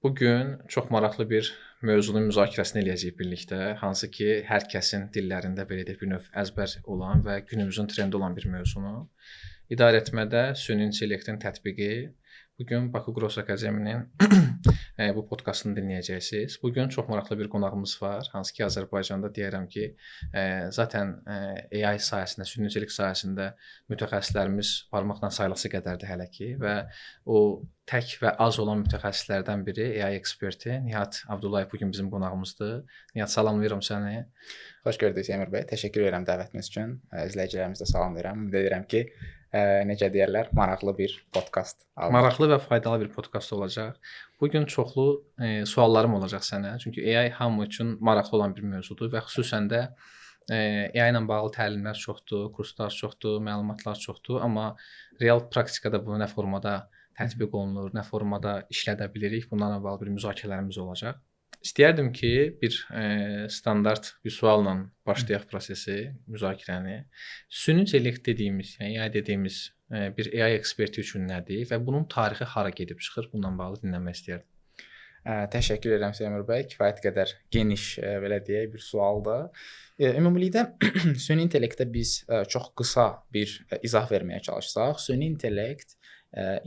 Bugün çox maraqlı bir mövzunun müzakirəsini eləyəcəyik birlikdə. Hansı ki, hər kəsin dillərində belə deyək bir növ əzbər olan və günümüzün trendi olan bir mövzunu. İdarəetmədə süni intellektin tətbiqi. Bugün Baku Gross Akademinin bu podkastını dinləyəcəksiniz. Bugün çox maraqlı bir qonağımız var. Hansı ki, Azərbaycanda deyərəm ki, zaten AI sahəsində, süni intellekt sahəsində mütəxəssislərimiz barmaqla sayılası qədərdir hələ ki və o tək və az olan mütəxəssislərdən biri AI eksperti Nihat Abdullayev bugün bizim qonağımızdır. Nihat, salamlayıram səni. Xoş gördük Semir bəy. Təşəkkür edirəm dəvətiniz üçün. İzləyicilərimizi də salamlayıram. Ümid edirəm ki, necə deyirlər, maraqlı bir podkast alınır. Maraqlı və faydalı bir podkast olacaq. Bugün çoxlu suallarım olacaq sənə. Çünki AI hamı üçün maraqlı olan bir mövzudur və xüsusən də AI ilə bağlı təlimlər çoxdur, kurslar çoxdur, məlumatlar çoxdur, amma real praktikada bu nə formada tətbiq olunur, nə formada işlədə bilirik, bunlarla bağlı bir müzakirələrimiz olacaq. İstəyərdim ki, bir standart bir sualla başlayaq prosesi, müzakirəni. Süni intellekt dediyimiz, yəni AI dediyimiz bir AI eksperti üçün nədir və bunun tarixi hara gedib çıxır? Bununla bağlı dinləmək istəyərdim. Təşəkkür edirəm Semir bəy. Kifayət qədər geniş, belə deyək, bir sualdır. Ümumilikdə süni intellektə biz çox qısa bir izah verməyə çalışsaq, süni intellekt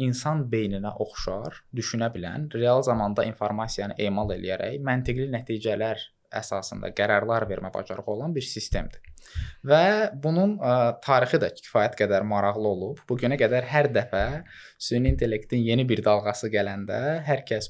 insan beyninə oxşar, düşünə bilən, real zamanda informasiyanı emal eləyərək məntiqli nəticələr əsasında qərarlar vermə bacarığı olan bir sistemdir. Və bunun tarixi də kifayət qədər maraqlı olub. Bu günə qədər hər dəfə süni intellektin yeni bir dalğası gələndə hər kəs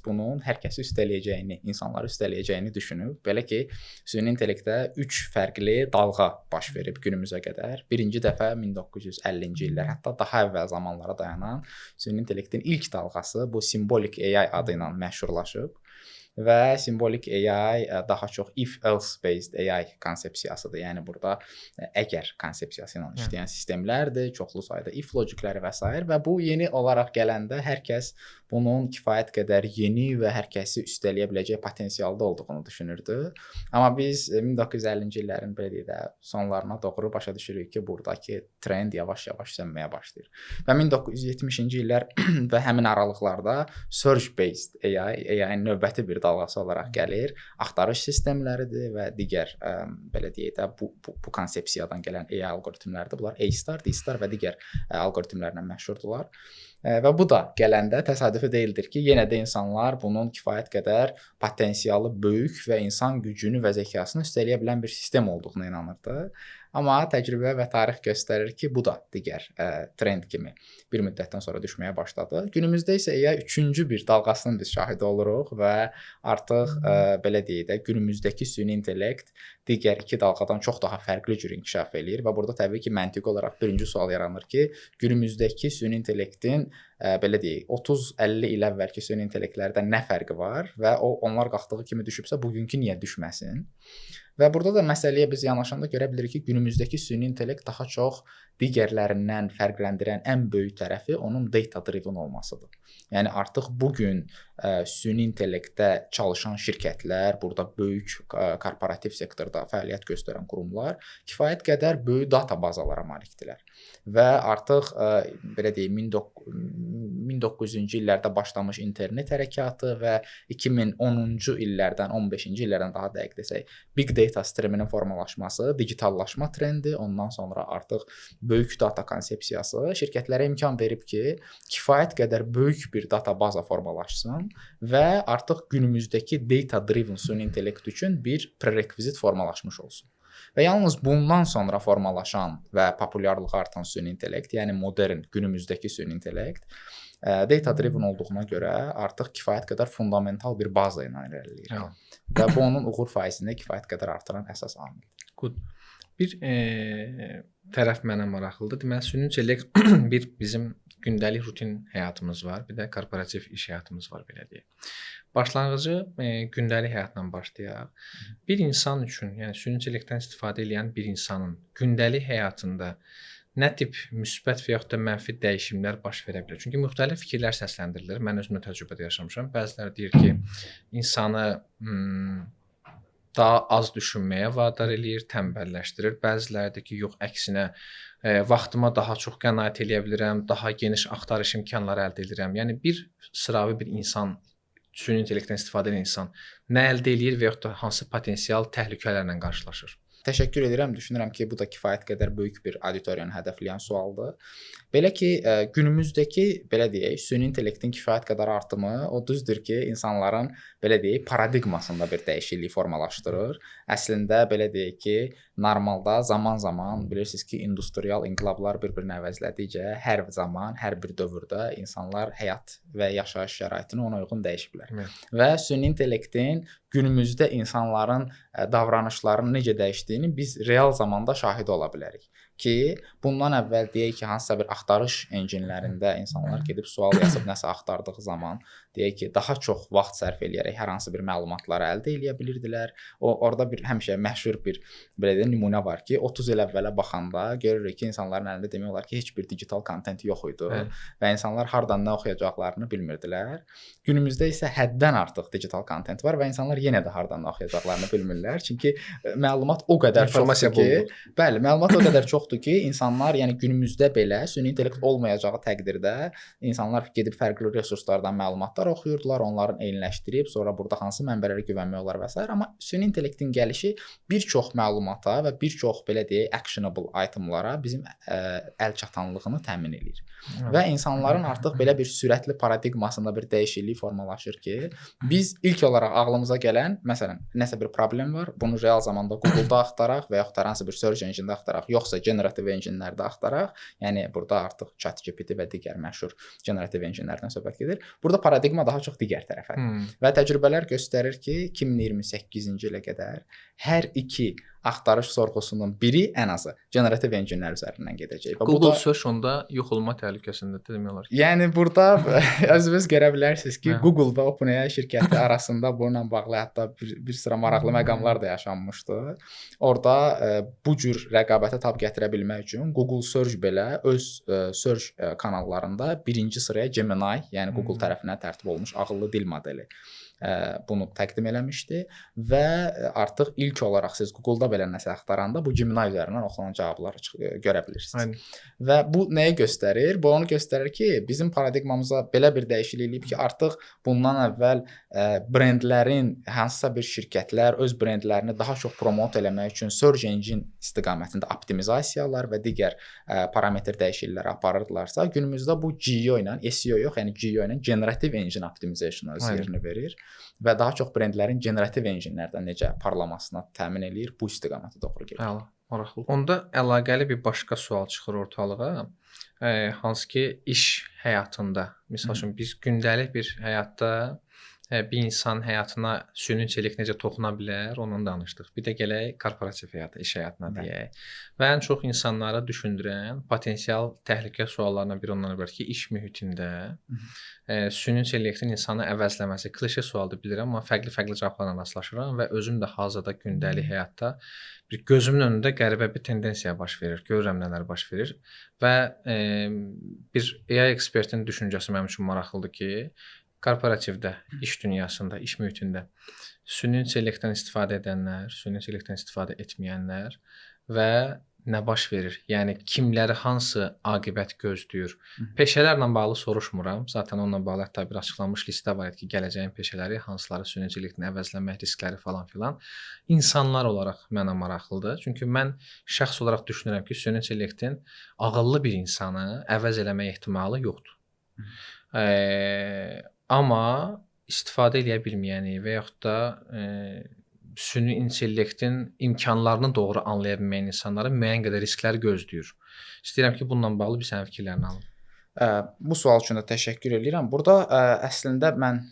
üstələyəcəyini, insanlar üstələyəcəyini düşünüb. Belə ki, süni intellektdə 3 fərqli dalğa baş verib günümüzə qədər. Birinci dəfə 1950-ci illər, hətta daha əvvəl zamanlara dayanan süni intellektin ilk dalğası bu simbolik AI adı ilə məşhurlaşıb. Və simbolik AI daha çox if-else based AI konsepsiyasıdır. Yəni burada əgər konsepsiyası ilə işləyən sistemlərdir, çoxlu sayda if logikləri və s. və bu yeni olaraq gələndə hər kəs bunun kifayət qədər yeni və hər kəsi üstələyə biləcək potensialda olduğunu düşünürdü. Amma biz 1950-ci illərin belə deyək də sonlarına doğru başa düşürük ki, buradakı trend yavaş-yavaş sönməyə başlayır. Və 1970-ci illər və həmin aralıqlarda search based AI-nin növbəti bir dalğası olaraq gəlir. Axtarış sistemləridir və digər belə deyək də bu konsepsiyadan gələn AI alqoritmlərdir. Bunlar A-star, D-star və digər alqoritmlərlə məşhurdurlar. Və bu da gələndə təsadüfi deyildir ki, yenə də insanlar bunun kifayət qədər potensialı böyük və insan gücünü və zəkasını üstələyə bilən bir sistem olduğuna inanırdı. Amma təcrübə və tarix göstərir ki, bu da digər trend kimi bir müddətdən sonra düşməyə başladı. Günümüzdə isə AI üçüncü bir dalğasının biz şahidi oluruq və artıq belə deyək də günümüzdəki süni intellekt digər iki dalğadan çox daha fərqli cür inkişaf eləyir və burada təbii ki, məntiqi olaraq birinci sual yaranır ki, günümüzdəki süni intellektin belə deyək 30-50 il əvvəlki süni intellektlərdə nə fərqi var və onlar qalxdığı kimi düşübsə bugünkü niyə düşməsin? Və burada da məsələyə biz yanaşanda görə bilirik ki, günümüzdəki süni intellekt daha çox digərlərindən fərqləndirən ən böyük tərəfi onun data driven olmasıdır. Yəni artıq bu gün süni intellektdə çalışan şirkətlər, burada böyük korporativ sektorda fəaliyyət göstərən qurumlar kifayət qədər böyük data bazalara malikdirlər. Və artıq belə deyək 1900-cü illərdə başlamış internet hərəkatı və 2010-cu illərdən 15-ci illərdən daha dəqiq desək big data streaminin formalaşması, digitallaşma trendi, ondan sonra artıq böyük data konsepsiyası şirkətlərə imkan verib ki, kifayət qədər böyük bir data baza formalaşsın və artıq günümüzdəki data driven süni intellekt üçün bir prerekvizit formalaşmış olsun. Və yalnız bundan sonra formalaşan və populyarlığı artan süni intellekt, yəni modern günümüzdəki süni intellekt data driven olduğuna görə artıq kifayət qədər fundamental bir baza ilə irəliləyir. Və bu onun uğur faizini kifayət qədər artıran əsas amildir. Good. Bir tərəf mənə maraqlıdır. Deməli, süni intellekt bir bizim gündəlik rutin həyatımız var, bir də korporativ iş həyatımız var, belə deyək. Başlanğıcı gündəlik həyatla başlayaq. Bir insan üçün, yəni süni intellektdən istifadə edən bir insanın gündəlik həyatında nə tip müsbət və yaxud da mənfi dəyişimlər baş verə bilər? Çünki müxtəlif fikirlər səsləndirilir. Mən özümün təcrübədə yaşamışam. Bəziləri deyir ki, insanı daha az düşünməyə vadar eləyir, tənbəlləşdirir. Bəziləri də ki, yox, əksinə vaxtıma daha çox qənaət eləyə bilirəm, daha geniş axtarış imkanları əldə edirəm. Yəni bir sıravi bir insan süni intellektdən istifadə edən insan nə əldə eləyir və yaxud da hansı potensial təhlükələrlə qarşılaşır? Təşəkkür edirəm. Düşünürəm ki, bu da kifayət qədər böyük bir auditoriyanı hədəfləyən sualdır. Belə ki, günümüzdəki, belə deyək, süni intellektin kifayət qədər artımı o düzdür ki, insanların, belə deyək, paradigmasında bir dəyişiklik formalaşdırır. Əslində, belə deyək ki, normalda zaman-zaman bilirsiniz ki, industrial inqilablar bir-birini əvəzlədikcə hər zaman, hər bir dövrdə insanlar həyat və yaşayış şəraitini ona uyğun dəyişiblər. Və süni intellektin günümüzdə insanların davranışlarının necə dəyişdiyini biz real zamanda şahid ola bilərik. Ki, bundan əvvəl deyək ki, hansısa bir axtarış enjinlərində insanlar gedib sual yazıb nəsə axtardığı zaman, deyək ki, daha çox vaxt sərf eləyərək hər hansı bir məlumatları əldə edə bilirdilər. Orada bir həmişə məşhur bir belə deyək nümunə var ki, 30 il əvvələ baxanda görürük ki, insanların əlində demək olar ki, heç bir digital kontent yox idi və insanlar hardan nə oxuyacaqlarını bilmirdilər. Günümüzdə isə həddən artıq digital kontent var və insanlar yenə də hardan nə oxuyacaqlarını bilmirlər. Çünki məlumat o qədər çoxdur ki, bəli, məlumat o qədər çoxdur ki, insanlar, yəni günümüzdə belə süni intellekt olmayacağı təqdirdə insanlar gedib fərqli resurslardan məlumatlar oxuyurdular, onların eyniləşdirib, sonra burada hansı mənbələrə güvənmək olar və s. Amma süni intellektin gəlişi bir çox məlumata və bir çox belə deyək actionable itemlara bizim əl çatanlığını təmin edir. Və insanların artıq belə bir sürətli paradigmasında bir dəyişiklik formalaşır ki, biz ilk olaraq ağlımıza gələn, məsələn, nəsə bir problem var, bunu real zamanda Google-da axtaraq və yaxud da hansı bir search engine-də axtaraq, yoxsa generative engine-lərdə axtaraq, yəni burada artıq ChatGPT və digər məşhur generative engine-lərdən söhbət gedir. Burada paradigma daha çox digər tərəfədir. Və təcrübələr göstərir ki, 2028-ci ilə qədər hər iki axtarış sorğusunun biri ən azı generative engine-lər üzərindən gedəcək. Google search onda yox olma təhlükəsindədir demək olar ki. Yəni burada özünüz görə bilərsiniz ki, Google və OpenAI şirkəti arasında bununla bağlı hətta bir sıra maraqlı məqamlar da yaşanmışdı. Orada bu cür rəqabətə tab gətirə bilmək üçün Google Search belə öz search kanallarında birinci sıraya Gemini, yəni Google tərəfindən tərtib olunmuş ağıllı dil modeli bunu təqdim eləmişdi və artıq ilk olaraq siz Google-da belə nəsə axtaranda bu Gemini üzərindən oxunan cavabları görə bilirsiniz. Aynen. Və bu nəyi göstərir? Bu onu göstərir ki, bizim paradigmamıza belə bir dəyişiklik eləyib ki, artıq bundan əvvəl brendlərin, hansısa bir şirkətlər öz brendlərini daha çox promot eləmək üçün search engine istiqamətində optimizasiyalar və digər parametr dəyişiklikləri aparırdılarsa, günümüzdə bu GEO ilə, SEO yox, yəni GEO ilə generative engine optimization öz yerini verir və daha çox brendlərin generative engine-lərdən necə parlamasına təmin eləyir, bu istiqamətə doğru gedir. Əla, maraqlı. Onda əlaqəli bir başqa sual çıxır ortalığa. Hansı ki, iş həyatında, misal üçün biz gündəlik bir həyatda bir insan həyatına süni intellekt necə toxuna bilər, ondan danışdıq. Bir də gələk korporativ həyata, iş həyatına deyək. Və ən çox insanları düşündürən potensial təhlükə suallarından biri ondan ibarət ki, iş mühitində süni intellektin insanı əvəzləməsi klişe sualdır bilirəm, amma fərqli cavablarla rastlaşıram və özüm də hazırda gündəlik həyatda bir gözümün önündə qəribə bir tendensiya baş verir. Görürəm nələr baş verir və bir AI ekspertinin düşüncəsi mənim üçün maraqlıdır ki, korporativdə, iş dünyasında, iş mühitində süni intellektdən istifadə edənlər, süni intellektdən istifadə etməyənlər və nə baş verir? Yəni kimləri hansı aqibət gözləyir? Peşələrlə bağlı soruşmuram. Zaten onunla bağlı hətta bir açıqlanmış listə var ki, gələcəyin peşələri, hansıları süni intellektin əvəzlənmə riskləri falan filan. İnsanlar olaraq mənə maraqlıdır. Çünki mən şəxs olaraq düşünürəm ki, süni intellektin ağıllı bir insanı əvəz eləmə ehtimalı yoxdur. Amma istifadə edə bilməyəni və yaxud da süni intellektin imkanlarını doğru anlaya bilməyən insanların müəyyən qədər risklər gözləyir. İstəyirəm ki, bununla bağlı bir sənin fikirlərini alım. Bu sual üçün də təşəkkür edirəm. Burada əslində mən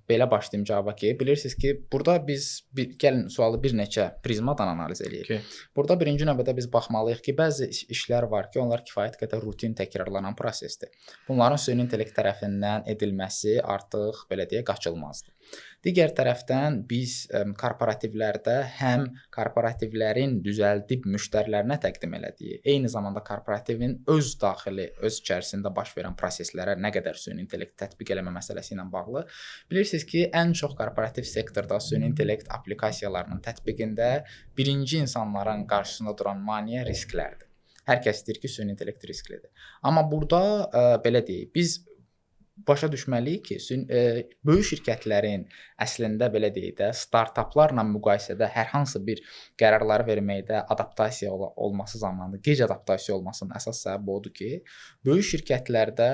belə başlayım cavaba ki, bilirsiniz ki, burada biz gəlin sualı bir neçə prizmadan analiz eləyək. Burada birinci növbədə biz baxmalıyıq ki, bəzi işlər var ki, onlar kifayət qədər rutin təkrarlanan prosesdir. Bunların süni intellekt tərəfindən edilməsi artıq belə deyə qaçılmazdır. Digər tərəfdən biz korporativlərdə həm korporativlərin düzəldib müştərilərinə təqdim elədiyi, eyni zamanda korporativin öz daxili, öz içərisində baş verən proseslərə nə qədər süni intellekt tətbiq eləmə məsələsi ilə bağlı. Bilirsiniz ki, ən çox korporativ sektorda süni intellekt aplikasiyalarının tətbiqində birinci insanların qarşısında duran maneə risklərdir. Hər kəs deyir ki, süni intellekt risklidir. Amma burada belə deyək, biz başa düşməliyik ki, böyük şirkətlərin əslində belə deyək də, startaplarla müqayisədə hər hansı bir qərarları verməkdə adaptasiya olması zamanı, gec adaptasiya olmasının əsas səbəbi odur ki, böyük şirkətlərdə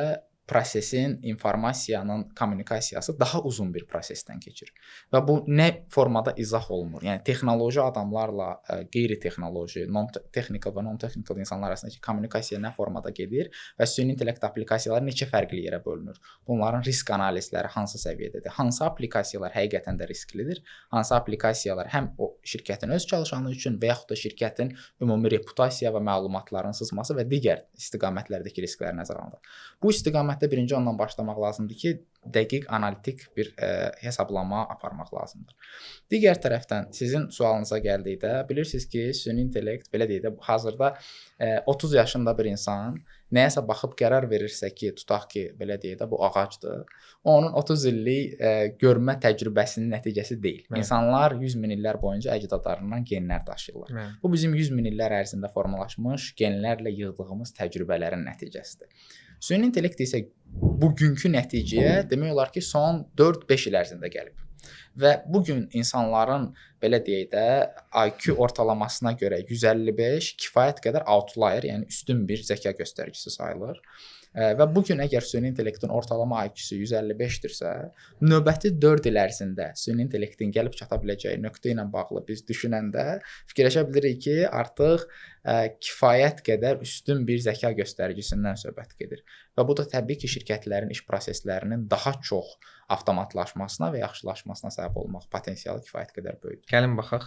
prosesin, informasiyanın kommunikasiyası daha uzun bir prosesdən keçir. Və bu nə formada izah olunur? Yəni texnoloji adamlarla qeyri-texnoloji, non-texnical və non-technical insanlar arasındakı kommunikasiya nə formada gedir və süni intellekt applikasiyaları neçə fərqli yerə bölünür? Bunların risk analizləri hansı səviyyədədir? Hansı applikasiyalar həqiqətən də risklidir? Hansı applikasiyalar həm o şirkətin öz çalışanı üçün və yaxud da şirkətin ümumi reputasiya və məlumatların sızması və digər istiqamətlərdəki risklər nəzərə alınır. Bu istiqamətdə birinci ondan başlamaq lazımdır ki, dəqiq analitik bir hesablama aparmaq lazımdır. Digər tərəfdən sizin sualınıza gəldikdə bilirsiniz ki, süni intellekt belə deyək də hazırda 30 yaşında bir insan nəyəsə baxıb qərar verirsə ki, tutaq ki, belə deyək də bu ağacdır. Onun 30 illik görmə təcrübəsinin nəticəsi deyil. İnsanlar 100 min illər boyunca əcdadlarından genlər daşıyırlar. Bu bizim 100 min illər ərzində formalaşmış genlərlə yığdığımız təcrübələrin nəticəsidir. Süni intellekt isə bugünkü nəticəyə demək olar ki, son 4-5 il ərzində gəlib. Və bugün insanların belə deyək də IQ ortalamasına görə 155 kifayət qədər outlier, yəni üstün bir zəka göstəricisi sayılır. Və bugün əgər süni intellektin ortalama IQ-su 155-dirsə, növbəti 4 il ərzində süni intellektin gəlib çata biləcəyi nöqtə ilə bağlı biz düşünəndə fikirləşə bilirik ki, artıq kifayət qədər üstün bir zəka göstəricisindən söhbət gedir. Və bu da təbii ki, şirkətlərin iş proseslərinin daha çox avtomatlaşmasına və yaxşılaşmasına səbəb olmaq potensialı kifayət qədər böyükdür. Gəlin baxaq,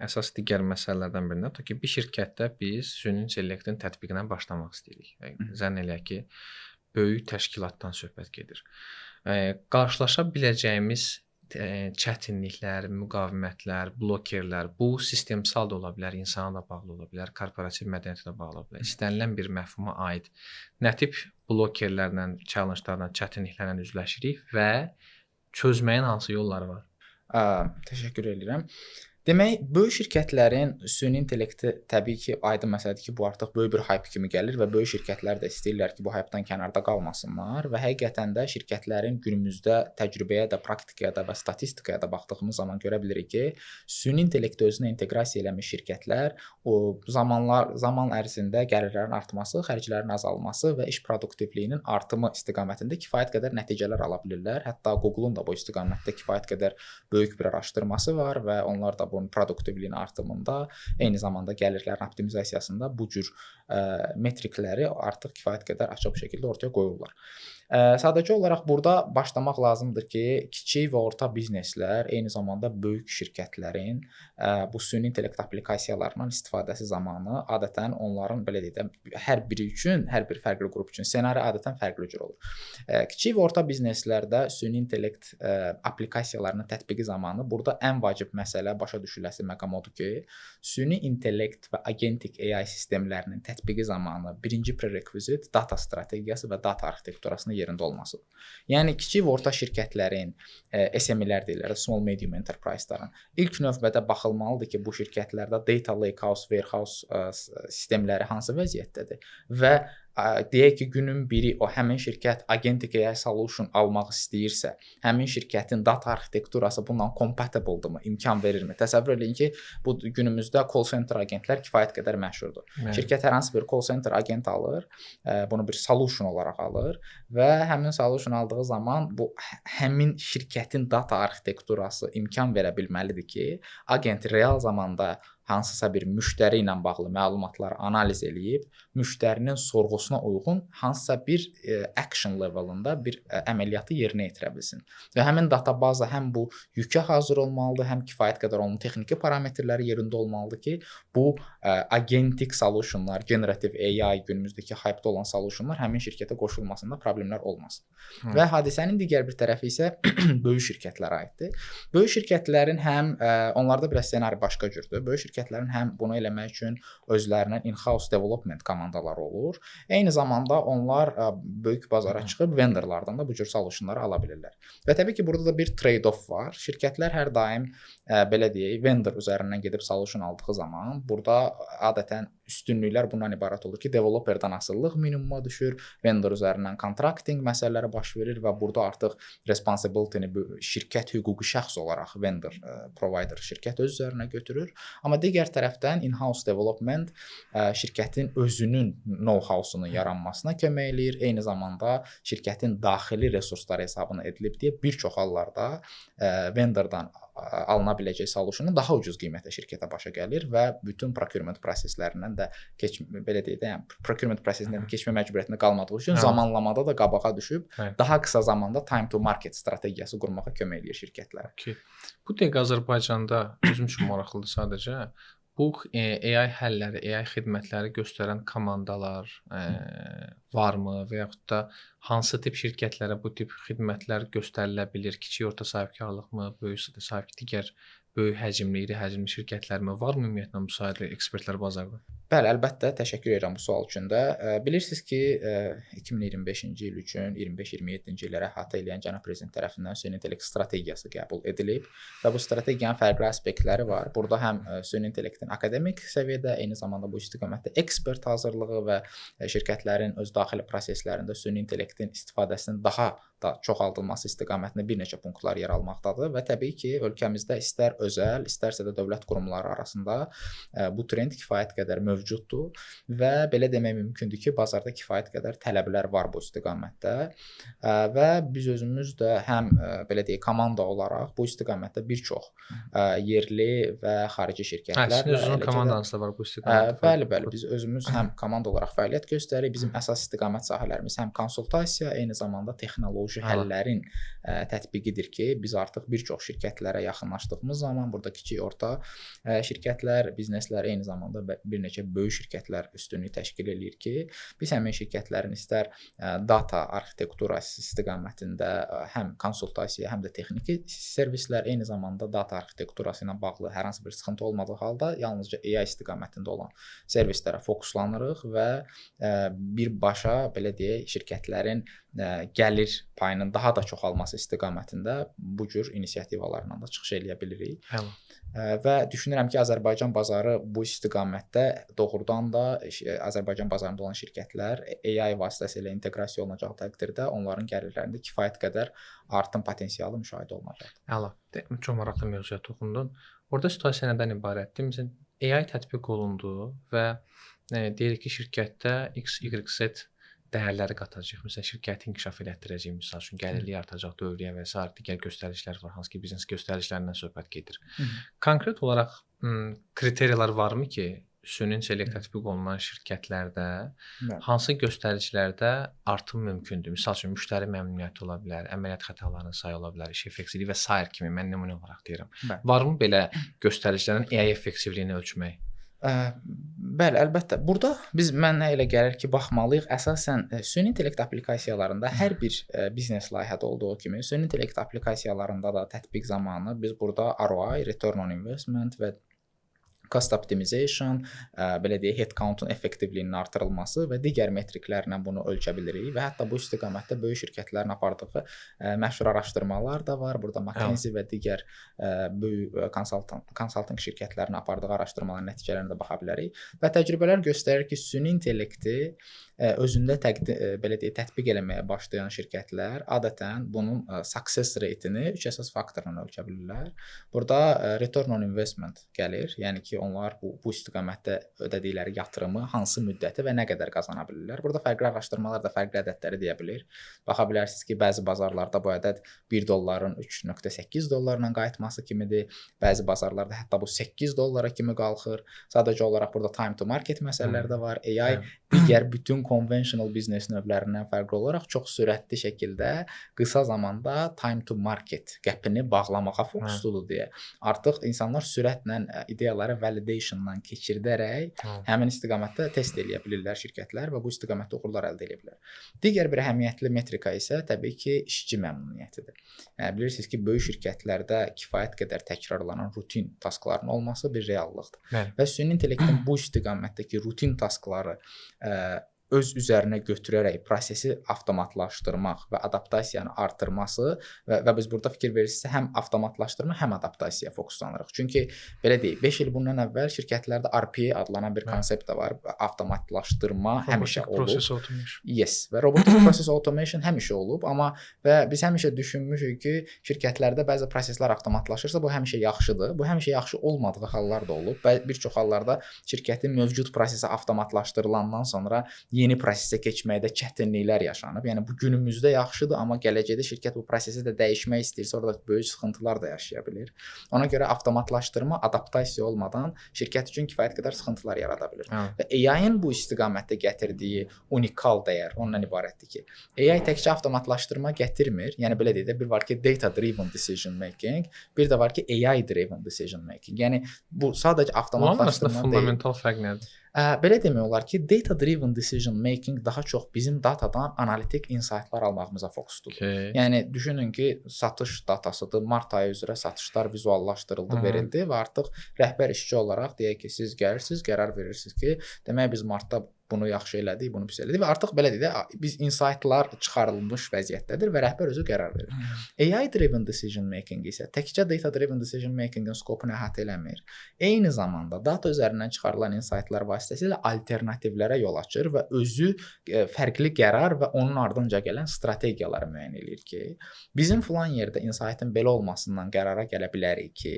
əsas digər məsələlərdən birinə, ki, bir şirkətdə biz süni intellektin tətbiqinə başlamaq istəyirik. Zənn eləyək ki, böyük təşkilatdan söhbət gedir. Qarşılaşa biləcəyimiz çətinliklər, müqavimətlər, blokerlər, bu sistemsal da ola bilər, insana da bağlı ola bilər, korporativ mədəniyyətə də bağlı ola bilər. İstənilən bir məfhuma aid nə tip blokerlərlə, challenge-larla, çətinliklərlə üzləşirik və çözməyin hansı yolları var? Təşəkkür edirəm. Demək, böyük şirkətlərin süni intellekti təbii ki, aydın məsələdir ki, bu artıq böyük bir hype kimi gəlir və böyük şirkətlər də istəyirlər ki, bu hype-dan kənarda qalmasınlar və həqiqətən də şirkətlərin günümüzdə təcrübəyə də, praktikaya da və statistikaya da baxdığımız zaman görə bilirik ki, süni intellekti özünə inteqrasiya eləmiş şirkətlər o zaman ərzində gəlirlərin artması, xərclərin azalması və iş produktivliyinin artımı istiqamətində kifayət qədər nəticələr ala bilirlər. Hətta Google-un da bu istiqamətdə kifayət qədər böyük bir araşdırması var və onlar da bunun produktivliyin artımında, eyni zamanda gəlirlərin optimizasiyasında bu cür metrikləri artıq kifayət qədər açıq bir şəkildə ortaya qoyurlar. Sadəcə olaraq burada başlamaq lazımdır ki, kiçik və orta bizneslər eyni zamanda böyük şirkətlərin bu süni intellekt applikasiyalarından istifadəsi zamanı adətən onların belə deyək də hər biri üçün, hər bir fərqli qrup üçün ssenari adətən fərqli cür olur. Kiçik və orta bizneslərdə süni intellekt applikasiyalarının tətbiqi zamanı burada ən vacib məsələ başa düşüləsi məqam odur ki, süni intellekt və agentik AI sistemlərinin tətbiqi zamanı birinci prerequisit data strategiyası və data arxitekturasının yerində olmasıdır. Yəni kiçik və orta şirkətlərin SME-lər deyirlər, small medium enterprise-ların ilk növbədə baxılmalıdır ki, bu şirkətlərdə data lakehouse, warehouse sistemləri hansı vəziyyətdədir və deyək ki, günün biri o həmin şirkət agentic AI solution almaq istəyirsə, həmin şirkətin data arxitekturası bununla compatible-dırmı, imkan verirmi? Təsəvvür edin ki, bu günümüzdə call center agentlər kifayət qədər məşhurdur. Şirkət hər hansı bir call center agent alır, bunu bir solution olaraq alır və həmin solution aldığı zaman bu həmin şirkətin data arxitekturası imkan verə bilməlidir ki, agent real zamanda hansısa bir müştəri ilə bağlı məlumatları analiz eləyib, müştərinin sorğusuna uyğun hansısa bir action levelında bir əməliyyatı yerinə yetirə bilsin. Və həmin databaza həm bu yükə hazır olmalıdır, həm kifayət qədər onun texniki parametrləri yerində olmalıdır ki, bu agentik solutionlar, generative AI günümüzdəki hype-da olan solutionlar həmin şirkətə qoşulmasında problemlər olmasın. Və hadisənin digər bir tərəfi isə böyük şirkətlərə aiddir. Böyük şirkətlərin həm onlarda biraz ssenari başqa cürdür. Böyük şirkətlərin həm bunu eləmək üçün özlərinin in-house development komandaları olur. Eyni zamanda onlar böyük bazara çıxıb vendorlardan da bu cür solutionları ala bilirlər. Və təbii ki, burada da bir trade-off var. Şirkətlər hər daim belə deyək, vendor üzərindən gedib solution aldığı zaman burada adətən üstünlüklər bundan ibarət olur ki, developerdan asılılıq minimuma düşür, vendor üzərindən kontraktinq məsələləri baş verir və burada artıq responsibility-ni şirkət hüquqi şəxs olaraq vendor, provider şirkət öz üzərinə götürür. Amma digər tərəfdən in-house development şirkətin özünün know-how-sunun yaranmasına kömək eləyir. Eyni zamanda şirkətin daxili resursları hesabına edilib deyə bir çox hallarda vendordan alına biləcək solutionun daha ucuz qiymətə şirkətə başa gəlir və bütün procurement proseslərindən də belə deyək də, yəni procurement prosesindən keçmə məcburiyyətində qalmadığı üçün zamanlamada da qabağa düşüb daha qısa zamanda time to market strategiyası qurmağa kömək eləyir şirkətlərə. Okay. Bu dəqiqə Azərbaycanda özüm üçün maraqlıdır sadəcə. Bu AI həlləri, AI xidmətləri göstərən komandalar varmı və yaxud da hansı tip şirkətlərə bu tip xidmətlər göstərilə bilər? Kiçik orta sahibkarlıqmı, böyük digər böyük həcmli, iri həcmli şirkətlərmi varmı ümumiyyətlə bu sahədə ekspertlər bazarda? Bəli, əlbəttə, təşəkkür edirəm bu sual üçün də. Bilirsiniz ki, 2025-ci il üçün 25-27-ci illəri əhatə edən cənab prezident tərəfindən süni intellekt strategiyası qəbul edilib və bu strategiyanın fərqli aspektləri var. Burada həm süni intellektin akademik səviyyədə, eyni zamanda bu istiqamətdə ekspert hazırlığı və şirkətlərin öz daxili proseslərində süni intellektin istifadəsinin daha da çoxaldılması istiqamətində bir neçə punktlar yer almaqdadır və təbii ki, ölkəmizdə istər özəl, istərsə də dövlət qurumları arasında bu trend kifayət qədər mövcuddur və belə demək mümkündür ki, bazarda kifayət qədər tələblər var bu istiqamətdə və biz özümüz də həm belə deyək komanda olaraq bu istiqamətdə bir çox yerli və xarici şirkətlərlə sizin özünüzün komandanız da var bu istiqamətdə. Bəli, biz özümüz həm komanda olaraq fəaliyyət göstəririk. Bizim əsas istiqamət sahələrimiz həm konsultasiya, eyni zamanda texnoloji həllərin tətbiqidir ki, biz artıq bir çox şirkətlərə yaxınlaşdığımız zaman burada kiçik orta şirkətlər, bizneslər, eyni zamanda bir neçə böyük şirkətlər üstünlük təşkil eləyir ki, biz həmin şirkətlərin istər data arxitekturası istiqamətində həm konsultasiya, həm də texniki servislər, eyni zamanda data arxitekturası ilə bağlı hər hansı bir sıxıntı olmadığı halda yalnızca AI istiqamətində olan servislərə fokuslanırıq və birbaşa belə deyək şirkətlərin gəlir payının daha da çoxalması istiqamətində bu cür inisiativalarla da çıxış eləyə bilirik. Və düşünürəm ki, Azərbaycan bazarı bu istiqamətdə doğrudan da Azərbaycan bazarında olan şirkətlər AI vasitəsilə inteqrasiya olunacağı təqdirdə onların gəlirlərində kifayət qədər artım potensialı müşahidə olunacaq. Əla. Çox maraqlı mövzuya toxundun. Orada situasiya nədən ibarətdir? Məsələn, AI tətbiq olundu və deyirik ki, şirkətdə X, Y, Z dəyərləri qatacaq. Məsələn, şirkəti inkişaf elətdirəcək, məsəl üçün gəlirliyi artacaq, dövriyyə və sair digər göstəricilər var, hansı ki, biznes göstəricilərindən söhbət gedir. Konkret olaraq kriteriyalar varmı ki, süni intellekt tətbiq olunan şirkətlərdə hansı göstəricilərdə artım mümkündür? Məsəl üçün, müştəri məmnuniyyəti ola bilər, əməliyyat xətalarının sayı ola bilər, iş effektivliyi və sair kimi mən nümunə olaraq deyirəm. Varmı belə göstəricilərin AI effektivliyini ölçmək? Bəli, əlbəttə. Burada mənə elə gəlir ki, baxmalıyıq. Əsasən süni intellekt applikasiyalarında hər bir biznes layihədə olduğu kimi, süni intellekt applikasiyalarında da tətbiq zamanı biz burada ROI, return on investment və cost optimization, belə deyək, headcountun effektivliyinin artırılması və digər metriklərlə bunu ölçə bilirik və hətta bu istiqamətdə böyük şirkətlərin apardığı məşhur araşdırmalar da var. Burada McKinsey və digər böyük konsaltinq şirkətlərinin apardığı araşdırmaların nəticələrinə də baxa bilərik və təcrübələr göstərir ki, süni intellekti özündə belə deyək, tətbiq eləməyə başlayan şirkətlər adətən bunun success rate-ini 3 əsas faktorla ölçə bilirlər. Burada return on investment gəlir, yəni ki, onlar bu istiqamətdə ödədikləri yatırımı hansı müddəti və nə qədər qazana bilirlər. Burada fərqli araşdırmalar da fərqli ədədləri deyə bilir. Baxa bilərsiniz ki, bəzi bazarlarda bu ədəd $1 $3.8 qayıtması kimidir. Bəzi bazarlarda hətta bu $8 kimi qalxır. Sadəcə olaraq burada time to market məsələləri də var. AI digər bütün conventional biznes növlərindən fərqli olaraq çox sürətli şəkildə qısa zamanda time to market qəpini bağlamağa fokusludur deyə. Artıq insanlar sürətlə ideyaları validationdan keçirdərək həmin istiqamətdə test eləyə bilirlər şirkətlər və bu istiqamətdə uğurlar əldə edə bilər. Digər bir əhəmiyyətli metrika isə təbii ki, işçi məmnuniyyətidir. Bilirsiniz ki, böyük şirkətlərdə kifayət qədər təkrarlanan rutin taskların olması bir reallıqdır. Və süni intellektin bu istiqamətdəki rutin taskları öz üzərinə götürərək prosesi avtomatlaşdırmaq və adaptasiyanı artırması və biz burada fikir verirsinizsə həm avtomatlaşdırma, həm adaptasiyaya fokuslanırıq. Çünki belə deyək, 5 il bundan əvvəl şirkətlərdə RPA adlanan bir konsept də var. Avtomatlaşdırma həmişə olub. Process automation. Yes, və robotic process automation həmişə olub, amma və biz həmişə düşünmüşük ki, şirkətlərdə bəzi proseslər avtomatlaşırsa bu həmişə yaxşıdır. Bu həmişə yaxşı olmadığı hallar da olub və bir çox hallarda şirkətin mövcud prosesi avtomatlaşdırılandan sonra yeni prosesə keçməkdə çətinliklər yaşanıb. Yəni bu günümüzdə yaxşıdır, amma gələcəkdə şirkət bu prosesi də dəyişmək istəyirsə, orada böyük sıxıntılar da yaşaya bilər. Ona görə avtomatlaşdırma adaptasiya olmadan şirkət üçün kifayət qədər sıxıntılar yarada bilər. Və AI-ın bu istiqamətdə gətirdiyi unikal dəyər ondan ibarətdir ki, AI təkcə avtomatlaşdırma gətirmir. Yəni belə deyək də, bir var ki, data driven decision making, bir də var ki, AI driven decision making. Yəni bu sadəcə avtomatlaşdırma deyil. Fundamental fərq nədir? Belə demək olar ki, data driven decision making daha çox bizim datadan analitik insightlar almağımıza fokusdur. Okay. Yəni düşünün ki, satış datasıdır. Mart ayı üzrə satışlar vizuallaşdırıldı, verildi və artıq rəhbər işçi olaraq deyək ki, siz gəlirsiniz, qərar verirsiniz ki, demək biz martda bunu yaxşı elədik, bunu pis elədik və artıq belə deyək də biz insightlar çıxarılmış vəziyyətdədir və rəhbər özü qərar verir. AI driven decision making isə təkcə data driven decision makingin skopunu əhatə eləmir. Eyni zamanda data üzərindən çıxarılan insightlar vasitəsilə alternativlərə yol açır və özü fərqli qərar və onun ardınca gələn strategiyaları müəyyən edir ki, bizim filan yerdə insightın belə olmasından qərara gələ bilərik ki,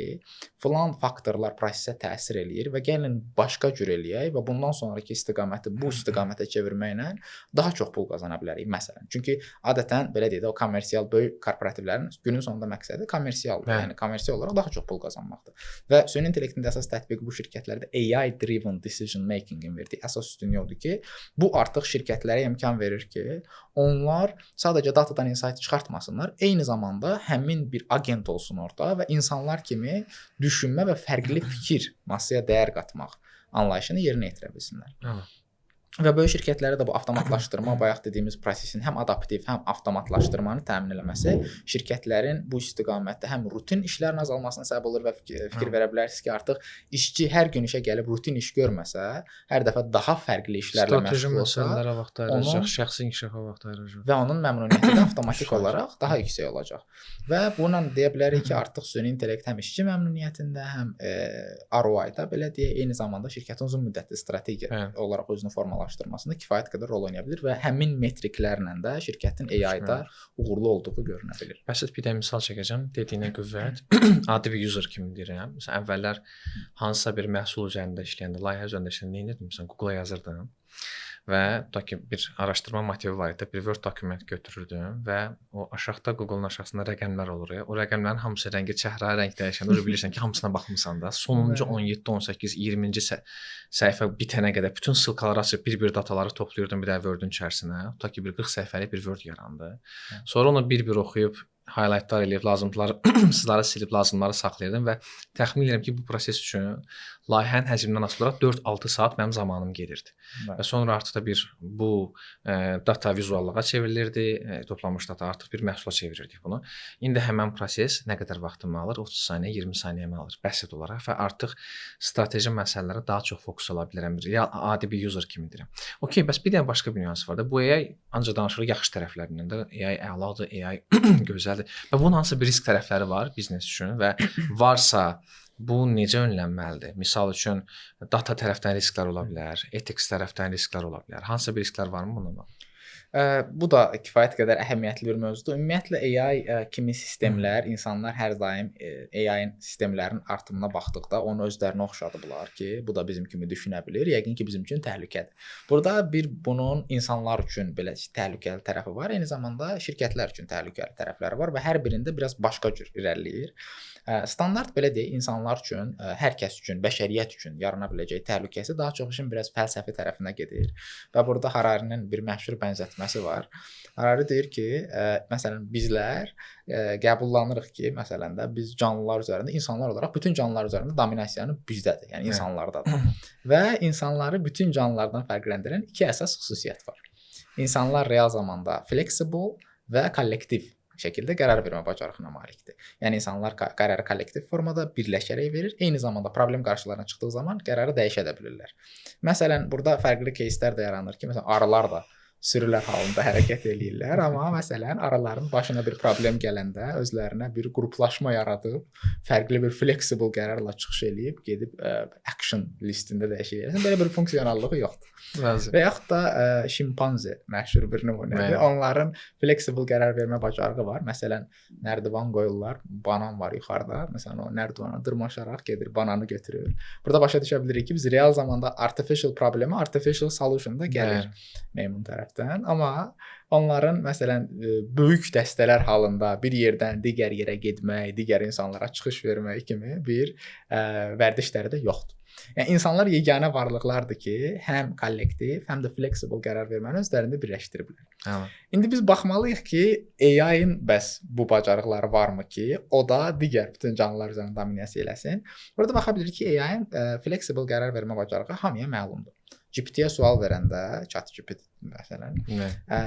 filan faktorlar prosesə təsir eləyir və gəlin başqa cür eləyək və bundan sonraki istiqaməti bu istiqamətə çevirməklə daha çox pul qazana bilərik məsələn. Çünki adətən belə deyək də o kommersial böyük korporativlərin günün sonunda məqsədi kommersialdır. Yəni kommersial olaraq daha çox pul qazanmaqdır. Və süni intellektin də əsas tətbiqi bu şirkətlərdə AI driven decision makingin verdiyi əsas üstünlük odur ki, bu artıq şirkətlərə imkan verir ki, onlar sadəcə datadan insight çıxartmasınlar, eyni zamanda həmin bir agent olsun orada və insanlar kimi düşünmə və fərqli fikir massaya dəyər qatmaq anlayışını yerinə yetirə bilsinlər. Və böyük şirkətlərə də bu avtomatlaşdırma, bayaq dediyimiz prosesin həm adaptiv, həm avtomatlaşdırmanı təmin etməsi şirkətlərin bu istiqamətdə həm rutin işlərin azalmasına səbəb olur və fikir verə bilərsiniz ki, artıq işçi hər gün işə gəlib rutin iş görməsə, hər dəfə daha fərqli işlərlə məşğul olsa, məsələlərə vaxt ayıracaq, şəxsi inkişafa vaxt ayıracaq və onun məmnuniyyəti də avtomatik olaraq daha yüksək olacaq. Və bununla deyə bilərik ki, artıq süni intellekt həm işçi məmnuniyyətində, həm ROI-da belə deyək, eyni zamanda şirkətin uzun müddətli strategiya olaraq özünü formalaşdırmasında kifayət qədər rol oynaya bilər və həmin metriklərlə də şirkətin AI-da uğurlu olduğu görünə bilər. Bəsit bir də misal çəkəcəm, dediyinə qüvvət. Adi bir user kimi deyirəm. Məsələn, əvvəllər hansısa bir məhsul üzərində işləyəndə, layihə üzərində işləyəndə nə edirdim? Məsələn, Google-a yazırdım və tutaq ki, bir araşdırma motivi var idi, bir Word dokument götürürdüm və o aşağıda Google-un aşağısında rəqəmlər olur. O rəqəmlərin hamısı rəngi çəhrayı rəng dəyişəndə o bilirsən ki, hamısına baxmısan da. Sonuncu 17, 18, 20-ci səhifə bitənə qədər bütün silkaları açıb bir-bir dataları toplayırdım bir də Word-ün içərisinə. Tutaq ki, bir 40 səhifəlik bir Word yarandı. Sonra onu bir-bir oxuyub highlightlar eləyib, lazımları sızları silib, lazımları saxlayırdım və təxmin edirəm ki, bu proses üçün layihənin həcmindən asılı olaraq 4-6 saat mənim zamanım gedirdi. Və sonra artıq da bir bu data vizuallığa çevrilirdi, toplanmış data artıq bir məhsula çevirirdik bunu. İndi həmin proses nə qədər vaxtımı alır? 30 saniyə, 20 saniyəmi alır bəsit olaraq və artıq strateji məsələlərə daha çox fokus ola bilərəm. Real adi bir user kimi deyirəm. Okay, bəs bir dənə başqa bir nüans var da. Bu AI ancaq danışırıq yaxşı tərəflərindən də. AI əladır, AI gözəldir. Və bunun hansı bir risk tərəfləri var biznes üçün və varsa bu necə önlənməlidir? Misal üçün data tərəfdən risklər ola bilər, ethics tərəfdən risklər ola bilər. Hansı bir risklər varmı bununla? Bu da kifayət qədər əhəmiyyətli bir mövzudur. Ümumiyyətlə AI kimi sistemlər, insanlar hər daim AI-ın sistemlərinin artımına baxdıqda onu özlərinə oxşadıblar ki, bu da bizim kimi düşünə bilir. Yəqin ki, bizim üçün təhlükədir. Burada bunun insanlar üçün belə təhlükəli tərəfi var, eyni zamanda şirkətlər üçün təhlükəli tərəfləri var və hər birində biraz başqa cür irəliləyir. Standart belə deyək, insanlar üçün, hər kəs üçün, bəşəriyyət üçün yarana biləcək təhlükəsi daha çox işin biraz fəlsəfi tərəfinə gedir. Və burada Hararinin bir məşhur bənzətməsi var. Harari deyir ki, məsələn bizlər qəbullanırıq ki, məsələn də biz canlılar üzərində, insanlar olaraq bütün canlılar üzərində dominasiyanı bizdədir, yəni insanlardadır. Və insanları bütün canlılardan fərqləndirən iki əsas xüsusiyyət var. İnsanlar real zamanda flexible və kollektiv şəkildə qərar vermə bacarığına malikdir. Yəni insanlar qərarı kollektiv formada birləşərək verir. Eyni zamanda problem qarşılarına çıxdığı zaman qərarı dəyişə də bilirlər. Məsələn, burada fərqli кейslər də yaranır ki, məsələn, arılar da sürülər halında hərəkət eləyirlər, amma məsələn, arıların başına bir problem gələndə özlərinə bir qruplaşma yaradıb, fərqli bir flexible qərarla çıxış eləyib, gedib action listində dəyişir. Belə bir funksionallığı yoxdur. Bəli. Və yaxud da şimpanze məşhur bir nümunədir. Onların flexible qərar vermə bacarığı var. Məsələn, nərdivan qoyurlar, banan var yuxarıda. Məsələn, o nərdivana dırmaşaraq gedir, bananı götürür. Burada başa düşə bilirik ki, biz real zamanda artificial problemi artificial solution-da gəlir meymun tərəfdən. Amma onların məsələn böyük dəstələr halında bir yerdən digər yerə getmək, digər insanlara çıxış vermək kimi bir vərdişləri də yoxdur. Yəni insanlar yeganə varlıqlardır ki, həm kollektiv, həm də flexible qərar verməni özlərində birləşdiriblər. Hə. İndi biz baxmalıyıq ki, AI-ın bəs bu bacarıqları varmı ki, o da digər bütün canlılar üzərində dominasiya eləsin. Burada baxa bilirik ki, AI-ın flexible qərar vermə bacarığı hamıya məlumdur. GPT-yə sual verəndə, ChatGPT məsələn,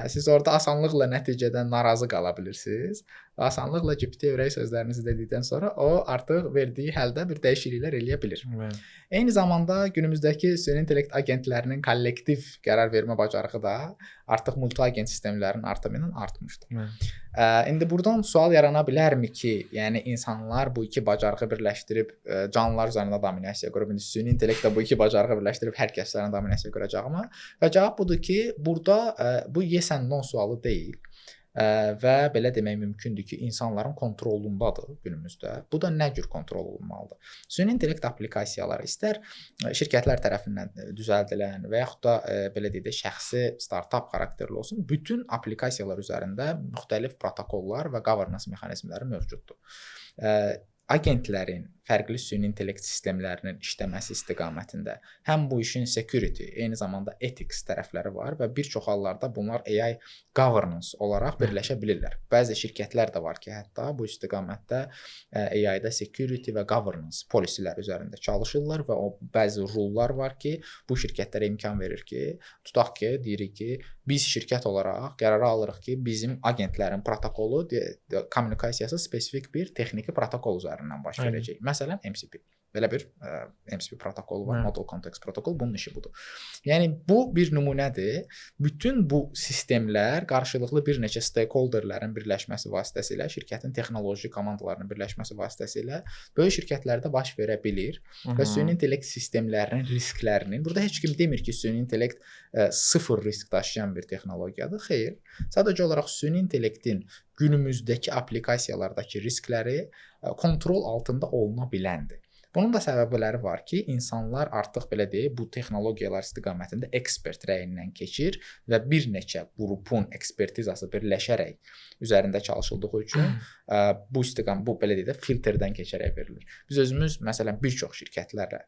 siz orada asanlıqla nəticədən narazı qala bilirsiniz. Asanlıqla GPT-yə ürək sözlərinizi dedikdən sonra o artıq verdiyi həldə bir dəyişikliklər eləyə bilir. Eyni zamanda günümüzdəki süni intellekt agentlərinin kollektiv qərar vermə bacarığı da artıq multi-agent sistemlərinin artımı ilə artmışdır. İndi buradan sual yarana bilərmi ki, yəni insanlar bu iki bacarığı birləşdirib canlılar üzərində dominasiya qurub, indi süni intellekt də bu iki bacarığı birləşdirib hər kəs üzərində dominasiya quracaqmı? Və cavab budur ki, burada bu yes and no sualı deyil. Və belə demək mümkündür ki, insanların kontrolundadır günümüzdə. Bu da nə cür kontrol olunmalıdır? Süni intellekt applikasiyaları istər şirkətlər tərəfindən düzəldilən və yaxud da belə deyək də şəxsi startup xarakterli olsun, bütün applikasiyalar üzərində müxtəlif protokollar və governance mexanizmləri mövcuddur. Agentlərin, fərqli süni intellekt sistemlərinin işləməsi istiqamətində həm bu işin security, eyni zamanda ethics tərəfləri var və bir çox hallarda bunlar AI governance olaraq birləşə bilirlər. Bəzi şirkətlər də var ki, hətta bu istiqamətdə AI-da security və governance polisilər üzərində çalışırlar və o bəzi rullar var ki, bu şirkətlərə imkan verir ki, tutaq ki, deyirik ki, biz şirkət olaraq qərara alırıq ki, bizim agentlərin protokolu kommunikasiyası spesifik bir texniki protokol üzərindən baş verəcək. Məsələn, MCP. Belə bir MCP protokolu var, Model Context Protocol, bunun işi budur. Yəni, bu bir nümunədir. Bütün bu sistemlər qarşılıqlı bir neçə stakeholderlərin birləşməsi vasitəsilə, şirkətin texnoloji komandalarının birləşməsi vasitəsilə böyük şirkətlərdə baş verə bilir və süni intellekt sistemlərinin risklərinin, burada heç kim demir ki, süni intellekt sıfır risk daşıyan bir texnologiyadır. Xeyr, sadəcə olaraq süni intellektin günümüzdəki applikasiyalardakı riskləri kontrol altında oluna biləndir. Bunun da səbəbləri var ki, insanlar artıq belə deyək, bu texnologiyalar istiqamətində ekspert rəyindən keçir və bir neçə qrupun ekspertizası birləşərək üzərində çalışıldığı üçün bu belə deyək də filtrdən keçərək verilir. Biz özümüz məsələn bir çox şirkətlərlə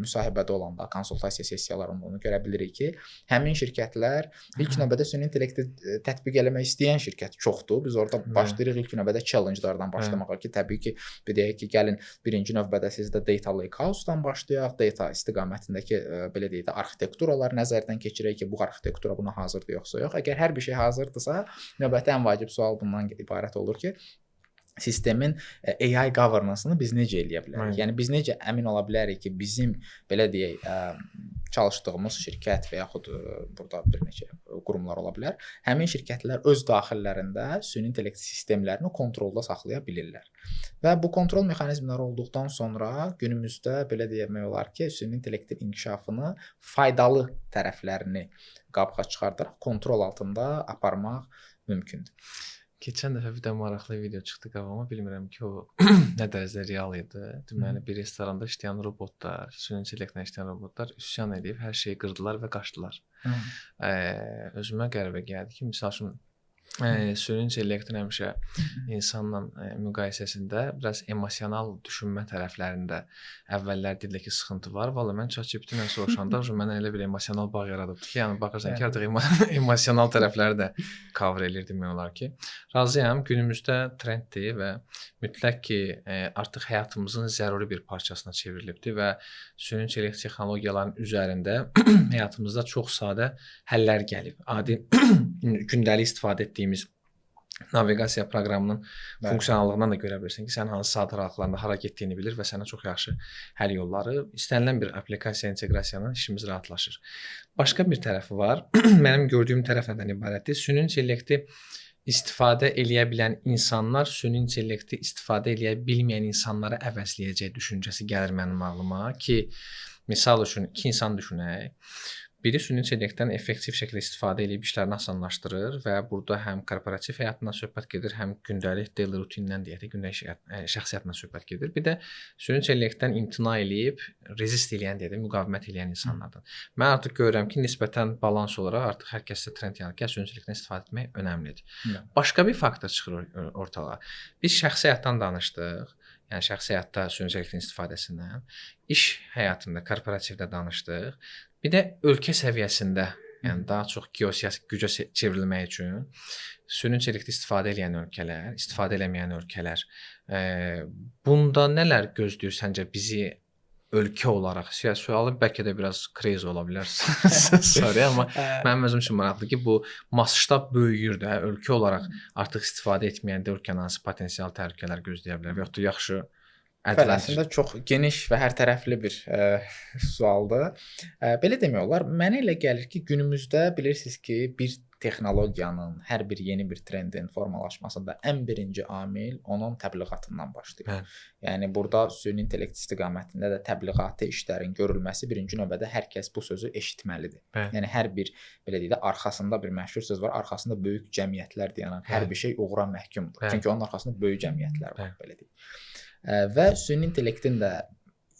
müsahibədə olanda, konsultasiya sessiyalarında onu görə bilirik ki, həmin şirkətlər ilk növbədə süni intellekti tətbiq eləmək istəyən şirkət çoxdur. Biz orada başlayırıq ilk növbədə challenge-lardan başlamağa ki, təbii ki, deyək ki, gəlin birinci növbədə sizdə data lakehouse-dan başlayaq, data istiqamətindəki belə deyək də arxitekturalar nəzərdən keçirək ki, bu arxitektura buna hazırdır yoxsa yox. Əgər hər bir şey hazırdırsa, növbəti ən vacib sual bundan ibarət olur ki, sistemin AI governance-ını biz necə eləyə bilərik? Yəni biz necə əmin ola bilərik ki, bizim belə deyək çalışdığımız şirkət və yaxud burada bir neçə qurumlar ola bilər. Həmin şirkətlər öz daxillərində süni intellekt sistemlərini kontrolda saxlaya bilirlər. Və bu kontrol mexanizmləri olduqdan sonra günümüzdə belə demək olar ki, süni intellektin inkişafını faydalı tərəflərini qabığa çıxardaraq kontrol altında aparmaq mümkündür. Keçən dəfə bir də maraqlı video çıxdı qabağıma, bilmirəm ki, o nə dərəcədə real idi. Deməli, bir restoranda işləyən robotlar, süni intellektlə işləyən robotlar üsyan edib, hər şeyi qırdılar və qaçdılar. Özümə qəribə gəldi ki, misal üçün, süni intellektin həmişə insanla müqayisəsində biraz emosional düşünmə tərəflərində əvvəllər dedilə ki, sıxıntı var. Valla mən ChatGPT-lə soruşanda mənə elə bir emosional bağ yaradıbdı ki, yəni baxırsan ki, artıq emosional tərəfləri də cover eləyir demək olar ki. Razıyam, günümüzdə trenddir və mütləq ki, artıq həyatımızın zəruri bir parçasına çevrilibdir və süni intellekt texnologiyalarının üzərində həyatımızda çox sadə həllər gəlib. Adi gündəlik istifadə etdiyimiz naviqasiya proqramının Bəli. funksionallığından da görə bilirsən ki, sən hansı saat aralıqlarında hara getdiyini bilir və sənə çox yaxşı həll yolları. İstənilən bir applikasiya inteqrasiyanın işimiz rahatlaşır. Başqa bir tərəfi var. Mənim gördüyüm tərəf nədən ibarətdir? Süni intellekti istifadə eləyə bilən insanlar süni intellekti istifadə eləyə bilməyən insanları əvəzləyəcək düşüncəsi gəlir mənim ağlıma ki, misal üçün iki insan düşünək. Biri süni intellektdən effektiv şəkildə istifadə edib işlərini asanlaşdırır və burada həm korporativ həyatından söhbət gedir, həm gündəlik daily rutindən deyək də, gündəlik şəxsiyyətindən söhbət gedir. Bir də süni intellektdən imtina eləyib rezist eləyən deyək də, müqavimət eləyən insanlardan. Mən artıq görürəm ki, nisbətən balans olaraq artıq hər kəsdə trend yanır ki, süni intellektdən istifadə etmək önəmlidir. Başqa bir faktor çıxır ortalığa. Biz şəxsi həyatdan danışdıq. Yəni şəxsi həyatda süni intellektin istifadəsindən, iş həyatında, korporativdə danışdıq. Bir də ölkə səviyyəsində, yəni daha çox geosiyasi gücə çevrilmək üçün süni intellekti istifadə edən ölkələr, istifadə eləməyən ölkələr bunda nələr gözləyir səncə bizi ölkə olaraq? Sualı bəlkə də biraz crazy ola bilər. Sorry, amma mənim özüm üçün maraqlıdır ki, bu masştab böyüyür də, ölkə olaraq artıq istifadə etməyəndə ölkənin hansı potensial təhlükələr gözləyə bilər və yaxud da yaxşı Əslində çox geniş və hər tərəfli bir sualdır. Belə demək olar, mənə elə gəlir ki, günümüzdə bilirsiniz ki, bir texnologiyanın, hər bir yeni bir trendin formalaşmasında ən birinci amil onun təbliğatından başlayır. Yəni burada süni intellekt istiqamətində də təbliğatı işlərin görülməsi birinci növbədə hər kəs bu sözü eşitməlidir. Yəni hər bir belə deyək də arxasında bir məşhur söz var, arxasında böyük cəmiyyətlər dayanan hər bir şey uğura məhkumdur. Çünki onun arxasında böyük cəmiyyətlər var, belə deyək. Və süni intellektin də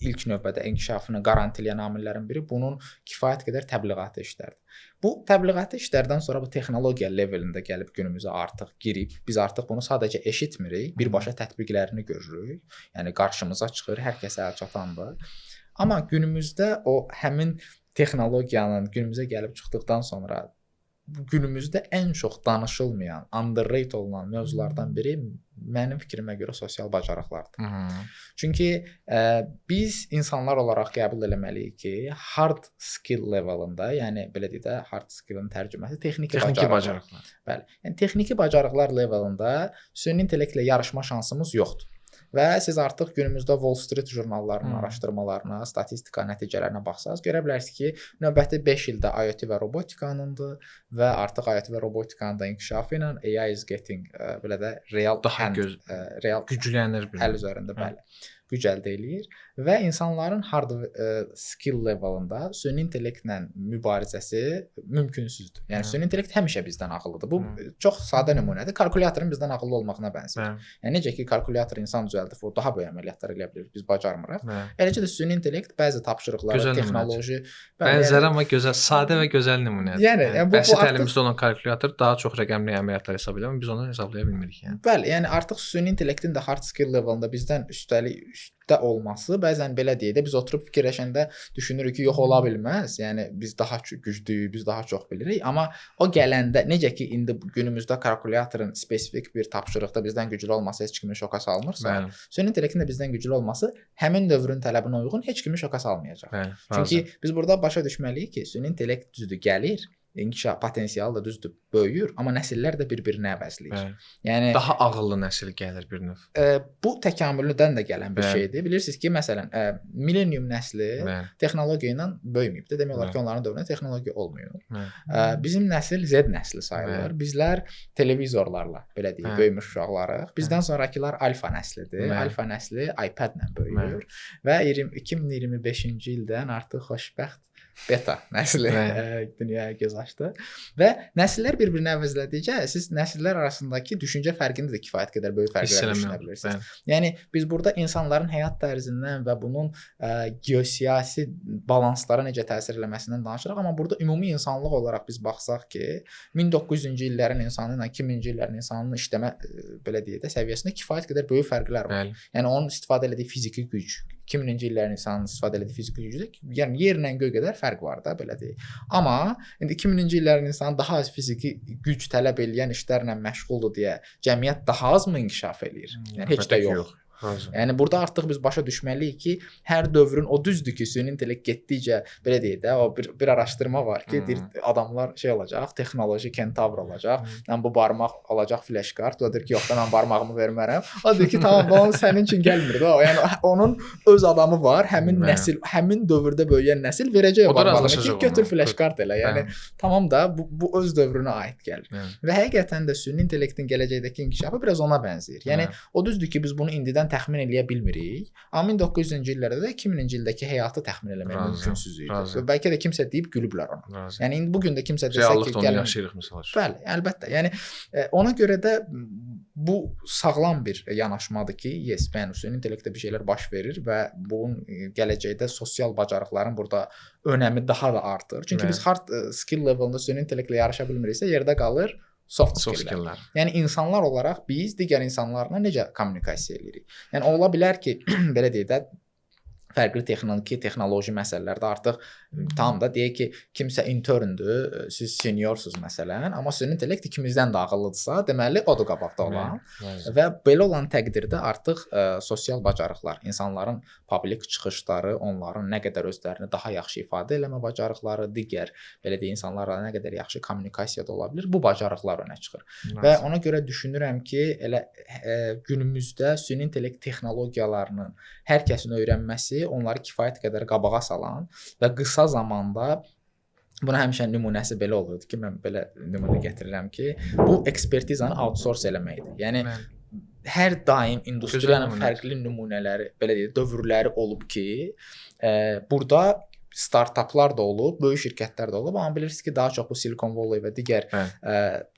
ilk növbədə inkişafını qarantiləyən amillərin biri bunun kifayət qədər təbliğatı işlərdir. Bu təbliğatı işlərdən sonra bu texnologiya levelində gəlib günümüzə artıq girib, biz artıq bunu sadəcə eşitmirik, birbaşa tətbiqlərini görürük. Yəni qarşımıza çıxır, hər kəsə əl çatandır. Amma günümüzdə o həmin texnologiyanın günümüzə gəlib çıxdıqdan sonra günümüzdə ən çox danışılmayan, underrated olunan mövzulardan biri mənim fikrimə görə sosial bacarıqlardır. Çünki biz insanlar olaraq qəbul eləməliyik ki, hard skill levelında, yəni belə deyək də hard skillin tərcüməsi texniki bacarıqlar. Bəli. Yəni texniki bacarıqlar levelində süni intellektlə yarışma şansımız yoxdur. Və siz artıq günümüzdə Wall Street jurnallarının araşdırmalarına, statistika nəticələrinə baxsaz, görə bilərsiniz ki, növbəti 5 ildə IoT və robotikanındır və artıq IoT və robotikanın da inkişafı ilə AI is getting belə də real güclənir əl üzərində, bəli, güc əldə eləyir və insanların hard skill levelında süni intellektlə mübarizəsi mümkünsüzdür. Yəni süni intellekt həmişə bizdən ağıllıdır. Bu çox sadə nümunədir. Kalkulyatorun bizdən ağıllı olmağına bənzəyir. Yəni necə ki kalkulyator insan düzəldib, o daha böyük əməliyyatlar eləyə bilir, biz bacarmırıq. Eləcə də süni intellekt bəzi tapşırıqları, texnoloji, bənzər amma gözəl, sadə və gözəl nümunədir. Yəni bu əlimizdə olan kalkulyator daha çox rəqəmli əməliyyatlar hesab edir, amma biz onu hesablaya bilmirik yəni. Bəli, yəni artıq süni intellektin də hard skill levelında bizdən üstdə olması, bəzən belə deyək də biz oturub fikirləşəndə düşünürük ki, yox ola bilməz. Yəni biz daha güclüyük, biz daha çox bilirik, amma o gələndə necə ki indi günümüzdə kalkulyatorun spesifik bir tapşırıqda bizdən güclü olması heç kimi şoka salmırsa, süni intellektin də bizdən güclü olması həmin dövrün tələbinə uyğun heç kimi şoka salmayacaq. Çünki biz burada başa düşməliyik ki, süni intellekt düzdür gəlir, inkişaf potensialı da düzdür böyüyür, amma nəsillər də bir-birini əvəzləyir. Yəni daha ağıllı nəsil gəlir bir növ. Bu təkamüldən də gələn bir şeydir. Bilirsiniz ki, məsələn, millenium nəsli texnologiya ilə böyüməyib də. Demək olar ki, onların dövründə texnologiya olmuyor. Bizim nəsil Z nəsli sayılır. Bizlər televizorlarla, belə deyək, böyümüş uşaqlarıq. Bizdən sonrakılar alfa nəslidir. Alfa nəsli iPad-la böyüyür və 2025-ci ildən artıq xoşbəxt beta nəsli dünyaya göz açdı və nəsillər bir-birini əvəzlədikcə siz nəsillər arasındakı düşüncə fərqini də kifayət qədər böyük fərqlər düşünə bilirsiniz. Yəni biz burada insanların həyat tərzindən və bunun geosiyasi balanslara necə təsir eləməsindən danışırıq, amma burada ümumi insanlıq olaraq biz baxsaq ki, 1900-cü illərin insanı ilə 2000-ci illərin insanının işləmə belə deyək də səviyyəsində kifayət qədər böyük fərqlər var. Yəni onun istifadə etdiyi fiziki güc 2000-ci illərin insanının istifadə etdiyi fiziki gücdə, yəni yerlə göy qədər fərq var da, belə deyək. Amma indi 2000-ci illərin insanı daha az fiziki güc tələb edən işlərlə məşğuldur deyə cəmiyyət daha az mı inkişaf eləyir? Yəni heç də yox. Razı. Yəni burada artıq biz başa düşməliyik ki, hər dövrün o düzdür ki, süni intellekt getdikcə belə deyək də, o bir araşdırma var ki, deyir adamlar şey olacaq, texnoloji kentavr olacaq. Mən bu barmaq alacaq flash kart, o deyir ki, yox da mən barmağımı vermərəm. O deyir ki, tamam, bu sənin üçün gəlmir də. Yəni onun öz adamı var, həmin nəsil, həmin dövrdə böyüyən nəsil verəcək o barmağını ki, götür flash kart elə. Yəni tamam da bu öz dövrünə aid gəlir. Və həqiqətən də süni intellektin gələcəkdəki inkişafı biraz ona bənzəyir. Yəni o düzdür ki, biz bunu indidən təxmin eləyə bilmirik. Amma 1900-cü illərdə də 2000-ci ildəki həyatı təxmin eləmək mümkünsüz idi. Və bəlkə də kimsə deyib gülüblər ona. Yəni indi bu gün də kimsə desə ki, gəlin yaşayırıq məsəl üçün. Bəli, əlbəttə. Yəni ona görə də bu sağlam bir yanaşmadır ki, yes, bəli, süni intellektdə bir şeylər baş verir və bunun gələcəkdə sosial bacarıqların burada önəmi daha da artır. Çünki biz hard skill levelında süni intellektlə yarışa bilmiriksə, yerdə qalır soft skilllər. Yəni insanlar olaraq biz digər insanlarla necə kommunikasiya edirik? Yəni ola bilər ki, belə deyək də, fərqli texnoloji məsələlərdə artıq tam da deyək ki, kimsə interndür, siz seniorsunuz məsələn, amma süni intellekt ikimizdən də ağıllıdırsa, deməli odur qabaqda olan. Və belə olan təqdirdə artıq sosial bacarıqlar, insanların publik çıxışları, onların nə qədər özlərini daha yaxşı ifadə eləmə bacarıqları, digər belə deyək insanlarla nə qədər yaxşı kommunikasiyada ola bilər, bu bacarıqlar önə çıxır. Və ona görə düşünürəm ki, elə günümüzdə süni intellekt texnologiyalarının hər kəsin öyrənməsi onları kifayət qədər qabağa salan və qısa zamanda buna həmişə nümunəsi belə olurdu ki, mən belə nümunə gətirirəm ki, bu ekspertizanı outsource eləməkdir. Yəni hər daim industriyanın fərqli nümunələri, belə deyək, dövrləri olub ki, burada startaplar da olub, böyük şirkətlər də olub, amma bilirsiniz ki, daha çox bu Silicon Valley və digər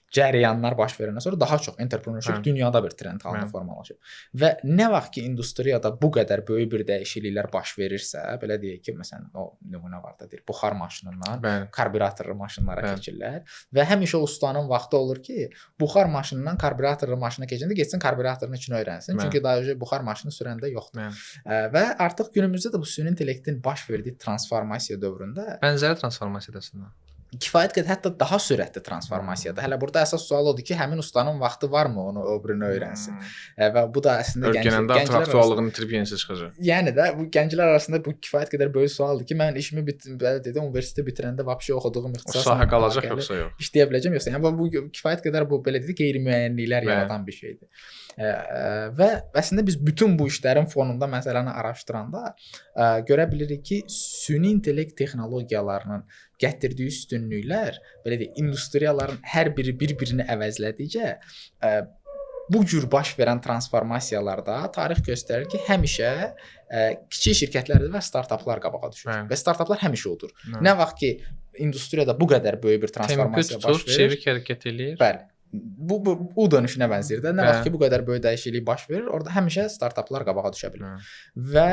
cərəyanlar baş verəndən sonra daha çox entrepreneurship dünyada bir trend halında formalaşıb. Və nə vaxt ki, industriyada bu qədər böyük bir dəyişikliklər baş verirsə, belə deyək ki, məsələn, o nümunə var da deyir, buxar maşınından karbüratorlu maşınlara keçirlər və həmişə ustanın vaxtı olur ki, buxar maşınından karbüratorlu maşına keçəndə getsin karbüratorun içini öyrənsin. Çünki daha buxar maşını sürəndə yoxdur. Və artıq günümüzdə də bu süni intellektin baş verdiyi transformasiya dövründə bənzəri transformasiyadasında kifayət qədər hətta daha sürətli transformasiyada. Hələ burada əsas sual odur ki, həmin ustanın vaxtı varmı onu öbürünü öyrənsin? Və bu da əslində gənclər aktuallığını itirib yenisi çıxacaq. Yəni də bu gənclər arasında bu kifayət qədər böyük sualdır ki, mən işimi belə dedim, universitet bitirəndə vəbşi oxuduğum ixtisas o sahə qalacaq yoxsa yox? İşləyə biləcəm yoxsa? Yəni bu kifayət qədər bu belə dedik, qeyri-müəyyənliklər yaradan bir şeydir. Və əslində biz bütün bu işlərin fonunda məsələni araşdıranda görə bilirik ki, süni intellekt texnologiyalarının gətirdiyi üstünlüklər, belə deyək, industriyaların hər biri bir-birini əvəzlədikcə bu cür baş verən transformasiyalarda tarix göstərir ki, həmişə kiçik şirkətlər və startaplar qabağa düşür. Və startaplar həmişə odur. Nə vaxt ki, industriyada bu qədər böyük bir transformasiya baş verir, çevik hərəkət eləyir. Bəli. Bu U dönüşünə bənzəyir də. Nə vaxt ki, bu qədər böyük dəyişiklik baş verir, orada həmişə startaplar qabağa düşə bilər. Və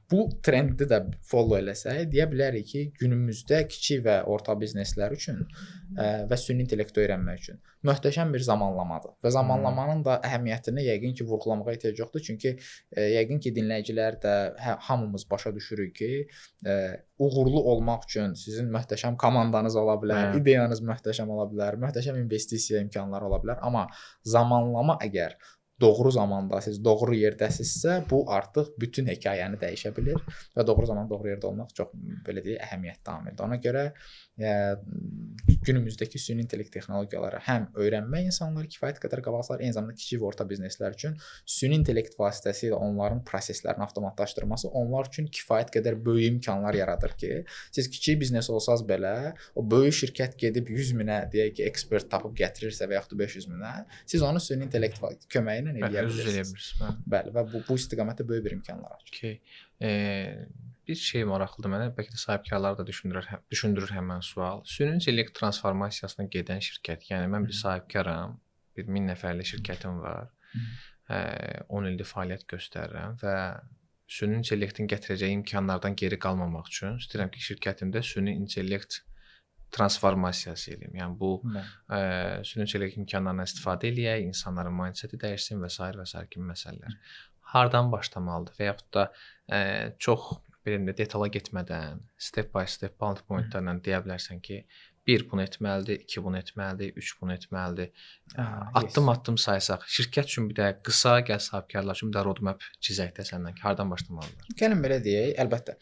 bu trendi də follow eləsək, deyə bilərik ki, günümüzdə kiçik və orta bizneslər üçün və süni intellekti öyrənmək üçün möhtəşəm bir zamanlamadır. Və zamanlamanın da əhəmiyyətini yəqin ki, vurğulamağa ehtiyac yoxdur. Çünki yəqin ki, dinləyicilər də hamımız başa düşürük ki, uğurlu olmaq üçün sizin möhtəşəm komandanız ola bilər, ideyanız möhtəşəm ola bilər, möhtəşəm investisiya imkanları ola bilər. Amma zamanlama əgər doğru zamanda siz doğru yerdəsinizsə, bu artıq bütün hekayəni dəyişə bilər və doğru zamanda doğru yerdə olmaq çox belə deyək, əhəmiyyətli amildir. Ona görə günümüzdəki süni intellekt texnologiyaları həm öyrənmə insanları kifayət qədər qabağa salır, eyni zamanda kiçik və orta bizneslər üçün süni intellekt vasitəsilə onların proseslərini avtomatlaşdırması onlar üçün kifayət qədər böyük imkanlar yaradır ki, siz kiçik biznes olsanız belə, o böyük şirkət gedib 100 minə deyək ki, ekspert tapıb gətirirsə və yaxud da 500 minə, siz onu süni intellekt köməyi ilə eləyə bilirsiniz. Bəli, və bu istiqamətdə böyük bir imkanlar açır. Bir şey maraqlıdır mənə, bəlkə də sahibkarları da düşündürür həmən sual. Süni intellekt transformasiyasına gedən şirkət, yəni mən bir sahibkaram, bir 1000 nəfərli şirkətim var, 10 ildir fəaliyyət göstərirəm və süni intellektin gətirəcəyi imkanlardan geri qalmamaq üçün istəyirəm ki, şirkətimdə süni intellekt transformasiyası eləyim. Yəni bu süni intellekt imkanlarından istifadə eləyək, insanların mindseti dəyişsin və s. kimi məsələlər. Hardan başlamalıdır və yaxud da çox belə detala getmədən, step by step, bullet pointlarla deyə bilərsən ki, 1 bunu etməlidir, 2 bunu etməlidir, 3 bunu etməlidir. Yes. Addım-addım saysaq, şirkət üçün bir də qısa gəl sahibkarlar üçün bir də roadmap çizək də səndən ki, hardan başlamalılar? Gəlin belə deyək, əlbəttə.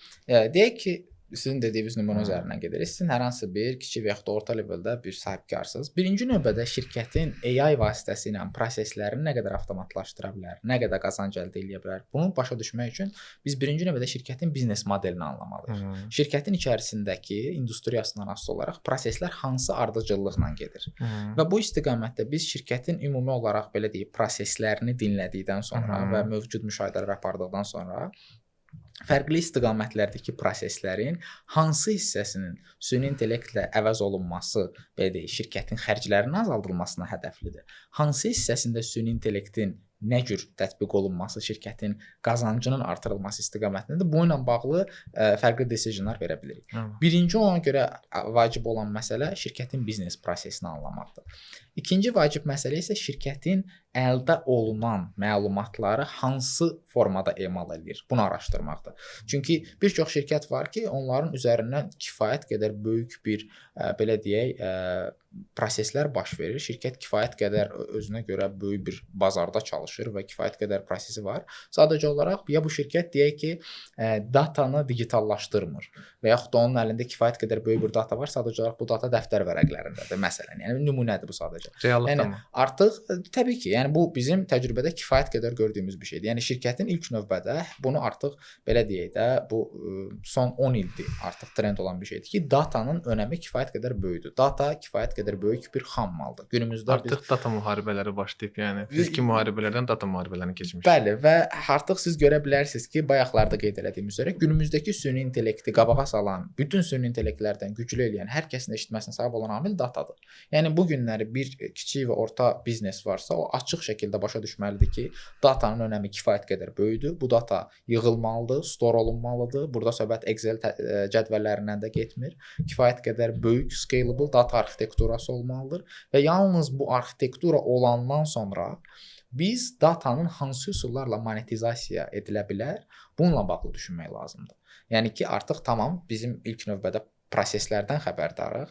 Deyək ki, sizin dediyiniz nümunə üzərindən gedirik. Sizin hər hansı bir kiçik və yaxud da orta leveldə bir sahibkarsınız. Birinci növbədə şirkətin AI vasitəsilə proseslərini nə qədər avtomatlaşdıra bilər, nə qədər qazanc əldə edə bilər. Bunu başa düşmək üçün biz birinci növbədə şirkətin biznes modelini anlamalıyıq. Şirkətin içərisindəki industriyasından asılı olaraq proseslər hansı ardıcıllıqla gedir. Və bu istiqamətdə biz şirkətin ümumi olaraq belə deyək, proseslərini dinlədikdən sonra və mövcud müşahidələr apardıqdan sonra fərqli istiqamətlərdəki proseslərin hansı hissəsinin süni intellektlə əvəz olunması, belə deyək, şirkətin xərclərinin azaldılmasına hədəflidir. Hansı hissəsində süni intellektin nə cür tətbiq olunması şirkətin qazancının artırılması istiqamətindədir. Bu ilə bağlı fərqli decisionlar verə bilirik. Birinci ona görə vacib olan məsələ şirkətin biznes prosesini anlamaqdır. İkinci vacib məsələ isə şirkətin əldə olunan məlumatları hansı formada emal edir, bunu araşdırmaqdır. Çünki bir çox şirkət var ki, onların üzərindən kifayət qədər böyük bir belə deyək, proseslər baş verir. Şirkət kifayət qədər özünə görə böyük bir bazarda çalışır və kifayət qədər prosesi var. Sadəcə olaraq ya bu şirkət deyək ki, datanı digitallaşdırmır və yaxud da onun əlində kifayət qədər böyük bir data var, sadəcə olaraq bu data dəftər vərəqlərindədir məsələn. Yəni nümunədir bu sadəcə. Reallıqda mı? Artıq təbii ki, yəni bu bizim təcrübədə kifayət qədər gördüyümüz bir şeydir. Yəni şirkətin ilk növbədə bunu artıq belə deyək də, bu son 10 ildir artıq trend olan bir şeydir ki, datanın önəmi kifayət qədər böyükdür. Data kifayət qədər böyük bir xam maldır. Günümüzdə artıq data müharibələri başlayıb, yəni fiziki müharibələrdən data müharibələrinə keçmiş. Bəli, və artıq siz görə bilərsiniz ki, bayaqlarda qeyd etdiyim üzrə günümüzdəki süni intellekti qabağa salan, bütün süni intellektlərdən güclü eləyən, hər kəsin eşitməsinə səbəb olan amil datadır. Yəni bu günləri bir kiçik və orta biznes varsa, o açıq şəkildə başa düşməlidir ki, datanın önəmi kifayət qədər böyükdür. Bu data yığılmalıdır, store olunmalıdır. Burada söhbət Excel cədvəllərindən də getmir. Kifayət qədər böyük, scalable data arxitekturası olmalıdır və yalnız bu arxitektura olandan sonra biz datanın hansı üsullarla monetizasiya edilə bilər, bununla bağlı düşünmək lazımdır. Yəni ki, artıq tamam, bizim ilk növbədə proseslərdən xəbərdarıq.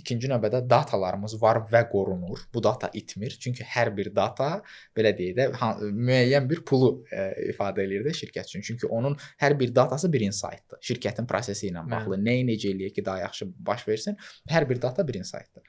İkinci növbədə datalarımız var və qorunur. Bu data itmir. Çünki hər bir data, belə deyək də, müəyyən bir pulu ifadə edir də şirkət üçün. Çünki onun hər bir datası bir insightdır. Şirkətin prosesi ilə bağlı. Nəyi necə eləyək ki, daha yaxşı baş versin? Hər bir data bir insightdır.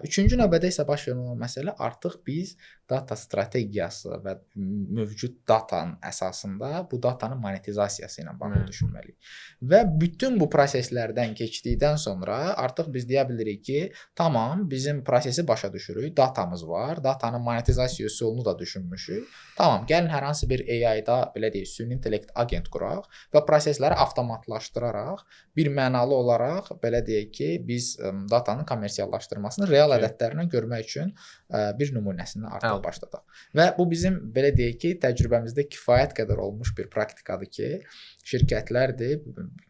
Üçüncü növbədə isə baş verən olan məsələ artıq biz data strategiyası və mövcud datanın əsasında bu datanın monetizasiyası ilə bağlı düşünməliyik. Və bütün bu proseslərdən keçdikdən sonra artıq biz deyə bilirik ki, tamam, bizim prosesi başa düşürük, datamız var, datanın monetizasiya üsulunu da düşünmüşük. Tamam, gəlin hər hansı bir AI-da, belə deyək, süni intellekt agent quraq və prosesləri avtomatlaşdıraraq bir mənalı olaraq, belə deyək ki, biz datanın kommersiallaşdırmasını real ədədlərlə görmək üçün bir nümunəsini artıq başladıq. Və bu bizim, belə deyək ki, təcrübəmizdə kifayət qədər olmuş bir praktikadır ki, şirkətlərdir,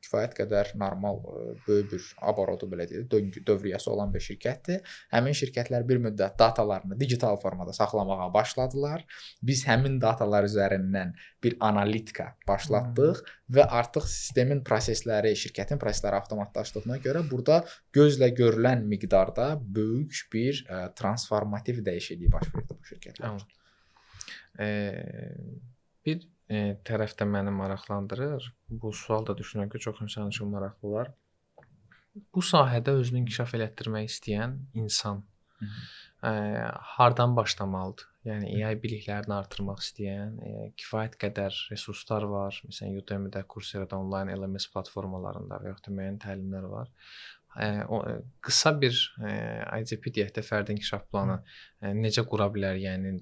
kifayət qədər normal, böyük bir oborotu, belə deyək, dövriyyəsi olan bir şirkətdir. Həmin şirkətlər bir müddət datalarını digital formada saxlamağa başladılar. Biz həmin datalar üzərindən bir analitika başlatdıq və artıq sistemin prosesləri, şirkətin prosesləri avtomatlaşdığına görə burada gözlə görülən miqdarda böyük bir transformativ dəyişiklik baş verdi bu şirkətlər. Bir tərəf də məni maraqlandırır. Bu sual da düşünürəm ki, çox insan üçün maraqlı olar. Bu sahədə özünü inkişaf elətdirmək istəyən insan hardan başlamalıdır? Yəni AI biliklərini artırmaq istəyən, kifayət qədər resurslar var. Məsələn, Udemy-də, Coursera-da, onlayn LMS platformalarında və yaxud da müəyyən təlimlər var. Qısa bir ICP deyək də fərdi inkişaf planı necə qura bilər? Yəni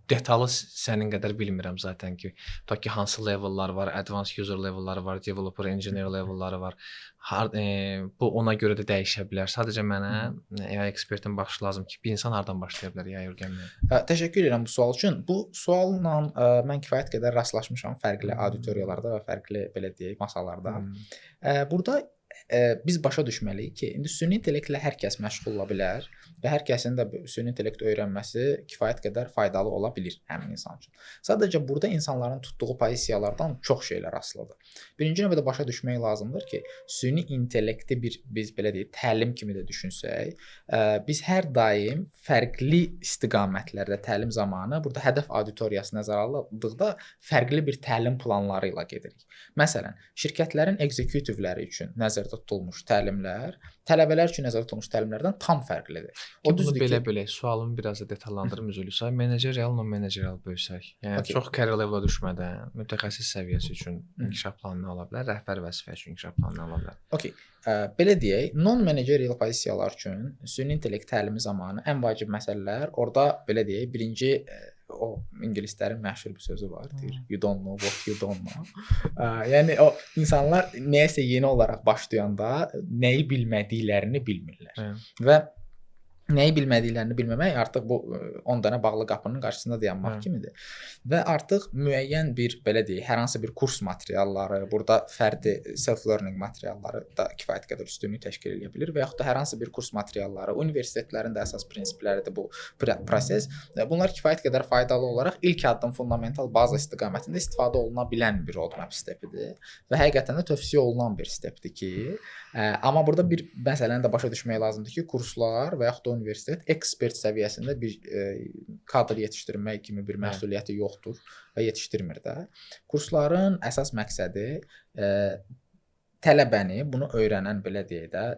detallı sənin qədər bilmirəm zaten ki, tutaq ki, hansı levellar var, advanced user levelları var, developer, engineer levelları var. Bu ona görə də dəyişə bilər. Sadəcə mənə AI ekspertin baxışı lazım ki, bir insan hardan başlaya bilər AI öyrənməyə? Təşəkkür edirəm bu sual üçün. Bu sualla mən kifayət qədər rastlaşmışam fərqli auditoriyalarda və fərqli, belə deyək, masalarda. Burada biz başa düşməliyik ki, indi süni intellektlə hər kəs məşğul ola bilər və hər kəsin də süni intellekt öyrənməsi kifayət qədər faydalı ola bilir həmin insan üçün. Sadəcə burada insanların tutduğu pozisiyalardan çox şeylər asılıdır. Birinci növbədə başa düşmək lazımdır ki, süni intellekti biz belə deyək, təlim kimi də düşünsək, biz hər daim fərqli istiqamətlərdə təlim zamanı burada hədəf auditoriyası nəzərə alındıqda fərqli bir təlim planları ilə gedirik. Məsələn, şirkətlərin ekzekutivləri üçün nəzərdə tutulmuş təlimlər tələbələr üçün nəzərdə tutulmuş təlimlərdən tam fərqlidir. O düzdür ki, belə sualımı biraz da detallandırım üzülürsə, menecerial, non-menecerial bölsək. Yəni çox career level-a düşmədən mütəxəssis səviyyəsi üçün inkişaf planı ola bilər, rəhbər vəzifəsi üçün inkişaf planı ola bilər. Okay. Belə deyək, non-managerial pozisiyalar üçün süni intellekt təlimi zamanı ən vacib məsələlər orada belə deyək, birinci o ingilislərin məşhur bir sözü var, deyir, you don't know what you don't know. Yəni o insanlar nəyəsə yeni olaraq başlayanda nəyi bilmədiklərini bilmirlər. Və nəyi bilmədiklərini bilməmək artıq bu 10 dənə bağlı qapının qarşısında dayanmaq kimidir. Və artıq müəyyən bir belə deyək, hər hansı bir kurs materialları, burada fərdi self-learning materialları da kifayət qədər üstünlük təşkil edə bilər və yaxud da hər hansı bir kurs materialları, universitetlərin də əsas prinsipləridir bu proses. Bunlar kifayət qədər faydalı olaraq ilk addım fundamental baza istiqamətində istifadə oluna bilən bir roadmap stepidir və həqiqətən də tövsiyə olunan bir stepdir ki, amma burada bir məsələni də başa düşmək lazımdır ki, kurslar və yaxud da universitet ekspert səviyyəsində bir kadr yetişdirmək kimi bir məsuliyyəti yoxdur və yetişdirmir də. Kursların əsas məqsədi tələbəni, bunu öyrənən belə deyək də,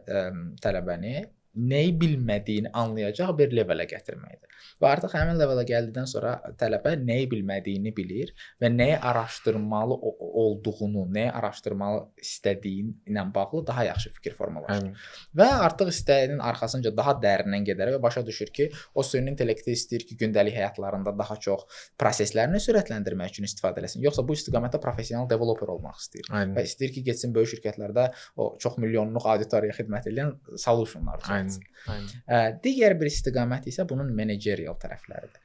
tələbəni nəyi bilmədiyini anlayacaq bir levelə gətirməkdir. Və artıq həmin levelə gəldikdən sonra tələbə nəyi bilmədiyini bilir və nəyi araşdırmalı olduğunu, nəyi araşdırmalı istədiyi ilə bağlı daha yaxşı fikir formalaşır. Və artıq istəyinin arxasınca daha dərindən gedər və başa düşür ki, o süni intellekti istəyir ki, gündəlik həyatlarında daha çox proseslərini sürətləndirmək üçün istifadə etsin. Yoxsa bu istiqamətdə professional developer olmaq istəyir. Və istəyir ki, getsin böyük şirkətlərdə o çox milyonluq auditoriyaya xidmət edən solutionlar çıxartsın. Digər bir istiqamət isə bunun managerial tərəfləridir.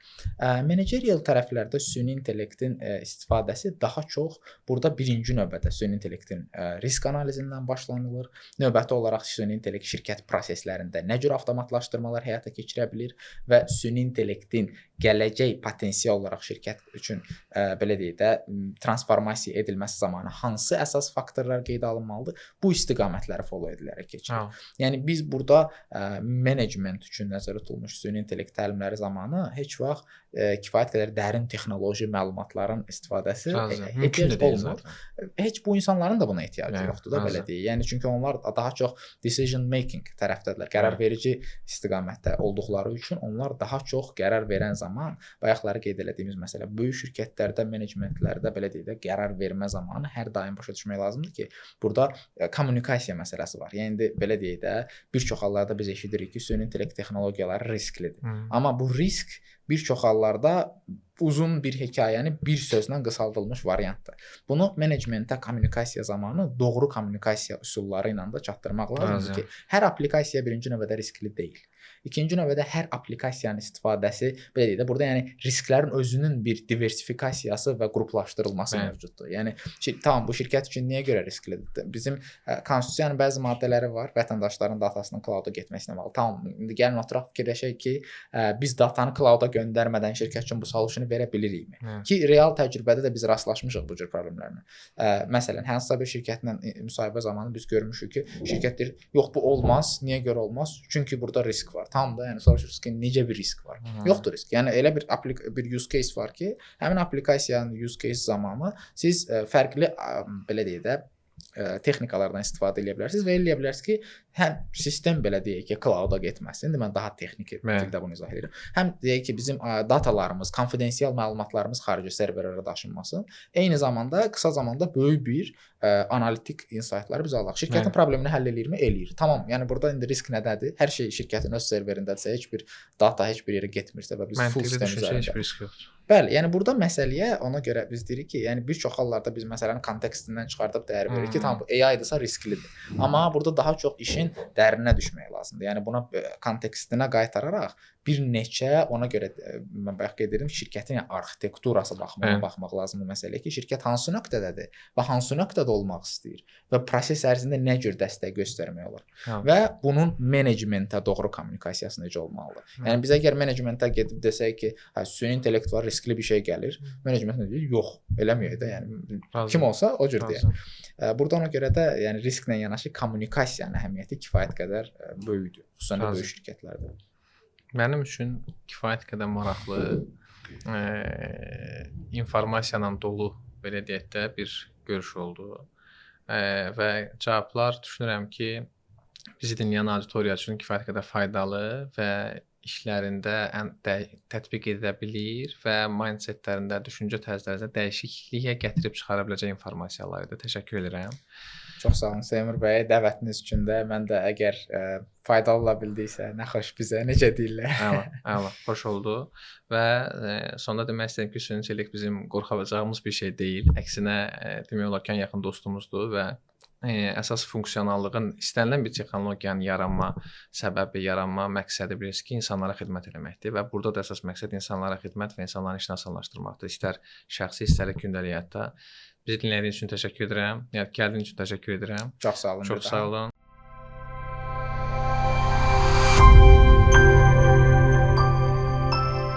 Managerial tərəflərdə süni intellektin istifadəsi daha çox burada birinci növbədə süni intellektin risk analizindən başlanılır. Növbəti olaraq süni intellekt şirkət proseslərində nə cür avtomatlaşdırmalar həyata keçirə bilir və süni intellektin gələcək potensial olaraq şirkət üçün belə deyək də transformasiya edilməsi zamanı hansı əsas faktorlar qeydə alınmalıdır? Bu istiqamətləri follow edilərək keçirir. Yəni biz burada management üçün nəzərdə tutulmuş süni intellekt təlimləri zamanı heç vaxt kifayət qədər dərin texnoloji məlumatların istifadəsi ehtiyac olmur. Heç bu insanların da buna ehtiyacı yoxdur da belə deyək. Yəni çünki onlar daha çox decision making tərəfdədirlər. Qərar verici istiqamətdə olduqları üçün onlar daha çox qərar verən zaman bayaqları qeyd etdiyimiz məsələ böyük şirkətlərdə, menecmentlərdə belə deyək də qərar vermə zamanı hər daim başa düşmək lazımdır ki, burada kommunikasiya məsələsi var. Yəni indi belə deyək də bir çox hallarda biz eşidirik ki, süni intellekt texnologiyaları risklidir. Amma bu risk bir çox hallarda uzun bir hekayəni bir sözlə qısaldılmış variantdır. Bunu menecmentə kommunikasiya zamanı doğru kommunikasiya üsulları ilə də çatdırmaq lazımdır ki, hər applikasiya birinci növbədə riskli deyil. İkinci növbədə hər applikasiyanın istifadəsi belə deyək də burada yəni risklərin özünün bir diversifikasiyası və qruplaşdırılması mövcuddur. Yəni tamam bu şirkət üçün niyə görə risklidir? Bizim konstitusiyanın bəzi maddələri var, vətəndaşların datasının cloud-a getməsinə bağlı. Tamam, indi gəlin oturaq fikirləşək ki, biz datanı cloud-a göndərmədən şirkət üçün bu solusyonu verə bilirikmi? Ki real təcrübədə də biz rastlaşmışıq bu cür problemlərlə. Məsələn, hansısa bir şirkətlə müsahibə zamanı biz görmüşük ki, şirkət deyir, yox bu olmaz. Niyə görə olmaz? Çünki burada risk var. Tam da yəni soruşursunuz ki, necə bir risk var? Yoxdur risk. Yəni elə bir use case var ki, həmin applikasiyanın use case zamanı siz fərqli belə deyək də texnikalardan istifadə edə bilərsiniz və eləyə bilərsiniz ki, həm sistem belə deyək ki, cloud-a getməsin. İndi mən daha texnik dildə bunu izah edirəm. Həm deyək ki, bizim datalarımız, konfidensial məlumatlarımız xarici serverlərə daşınmasın. Eyni zamanda qısa zamanda böyük bir analitik insightları biz alaq. Şirkətin problemini həll eləyirmi? Eləyir. Tamam. Yəni burada indi risk nədədir? Hər şey şirkətin öz serverindədirsə, heç bir data heç bir yerə getmirsə və biz full sistem üzərində. Heç bir risk yoxdur. Bəli, yəni burada məsələyə ona görə biz deyirik ki, yəni bir çox hallarda biz məsələni kontekstindən çıxardıb dəyər veririk ki, tam bu AI-dırsa risklidir. Amma burada daha çox işin dərinə düşmək lazımdır. Yəni buna kontekstinə qaytararaq bir neçə ona görə mən bayaq qeyd edirdim, şirkətin arxitekturası baxmaq lazımdır məsələyə ki, şirkət hansı nöqtədədir və hansı nöqtədə olmaq istəyir və proses ərzində nə cür dəstək göstərmək olar. Və bunun menecmentə doğru kommunikasiyası necə olmalıdır. Yəni biz əgər menecementə gedib desək ki, süni intellekt var, riskli bir şey gəlir, menecment nə deyir? Yox, eləməyək də. Yəni kim olsa o cür deyir. Burada ona görə də yəni risklə yanaşı kommunikasiyanın əhəmiyyəti kifayət qədər böyükdür, xüsusən də böyük şirkətlərdə. Mənim üçün kifayət qədər maraqlı, informasiya ilə dolu belə deyək də bir görüş oldu. Və cavablar düşünürəm ki, bizi dinləyən auditoriya üçün kifayət qədər faydalı və işlərində tətbiq edə bilir və mindsetlərində, düşüncə tərzlərində dəyişikliyə gətirib çıxara biləcək informasiyalar idi. Təşəkkür edirəm. Çox sağ olun Seymur bəy, dəvətiniz üçün də mən də əgər faydalı ola bildiysə, nə xoş bizə, necə deyirlər. Əla, xoş oldu və sonda demək istəyirəm ki, süni intellekt bizim qorxacağımız bir şey deyil. Əksinə demək olar ki, ən yaxın dostumuzdur və əsas funksionallığın istənilən bir texnologiyanın yaranma səbəbi, yaranma məqsədi bilirsiniz ki, insanlara xidmət etməkdir və burada da əsas məqsəd insanlara xidmət və insanların işini asanlaşdırmaqdır. İstər şəxsi, istər gündəlik həyatda. Bizi dinlədiyiniz üçün təşəkkür edirəm. Yəni gəldiyiniz üçün təşəkkür edirəm. Çox sağ olun. Çox sağ olun.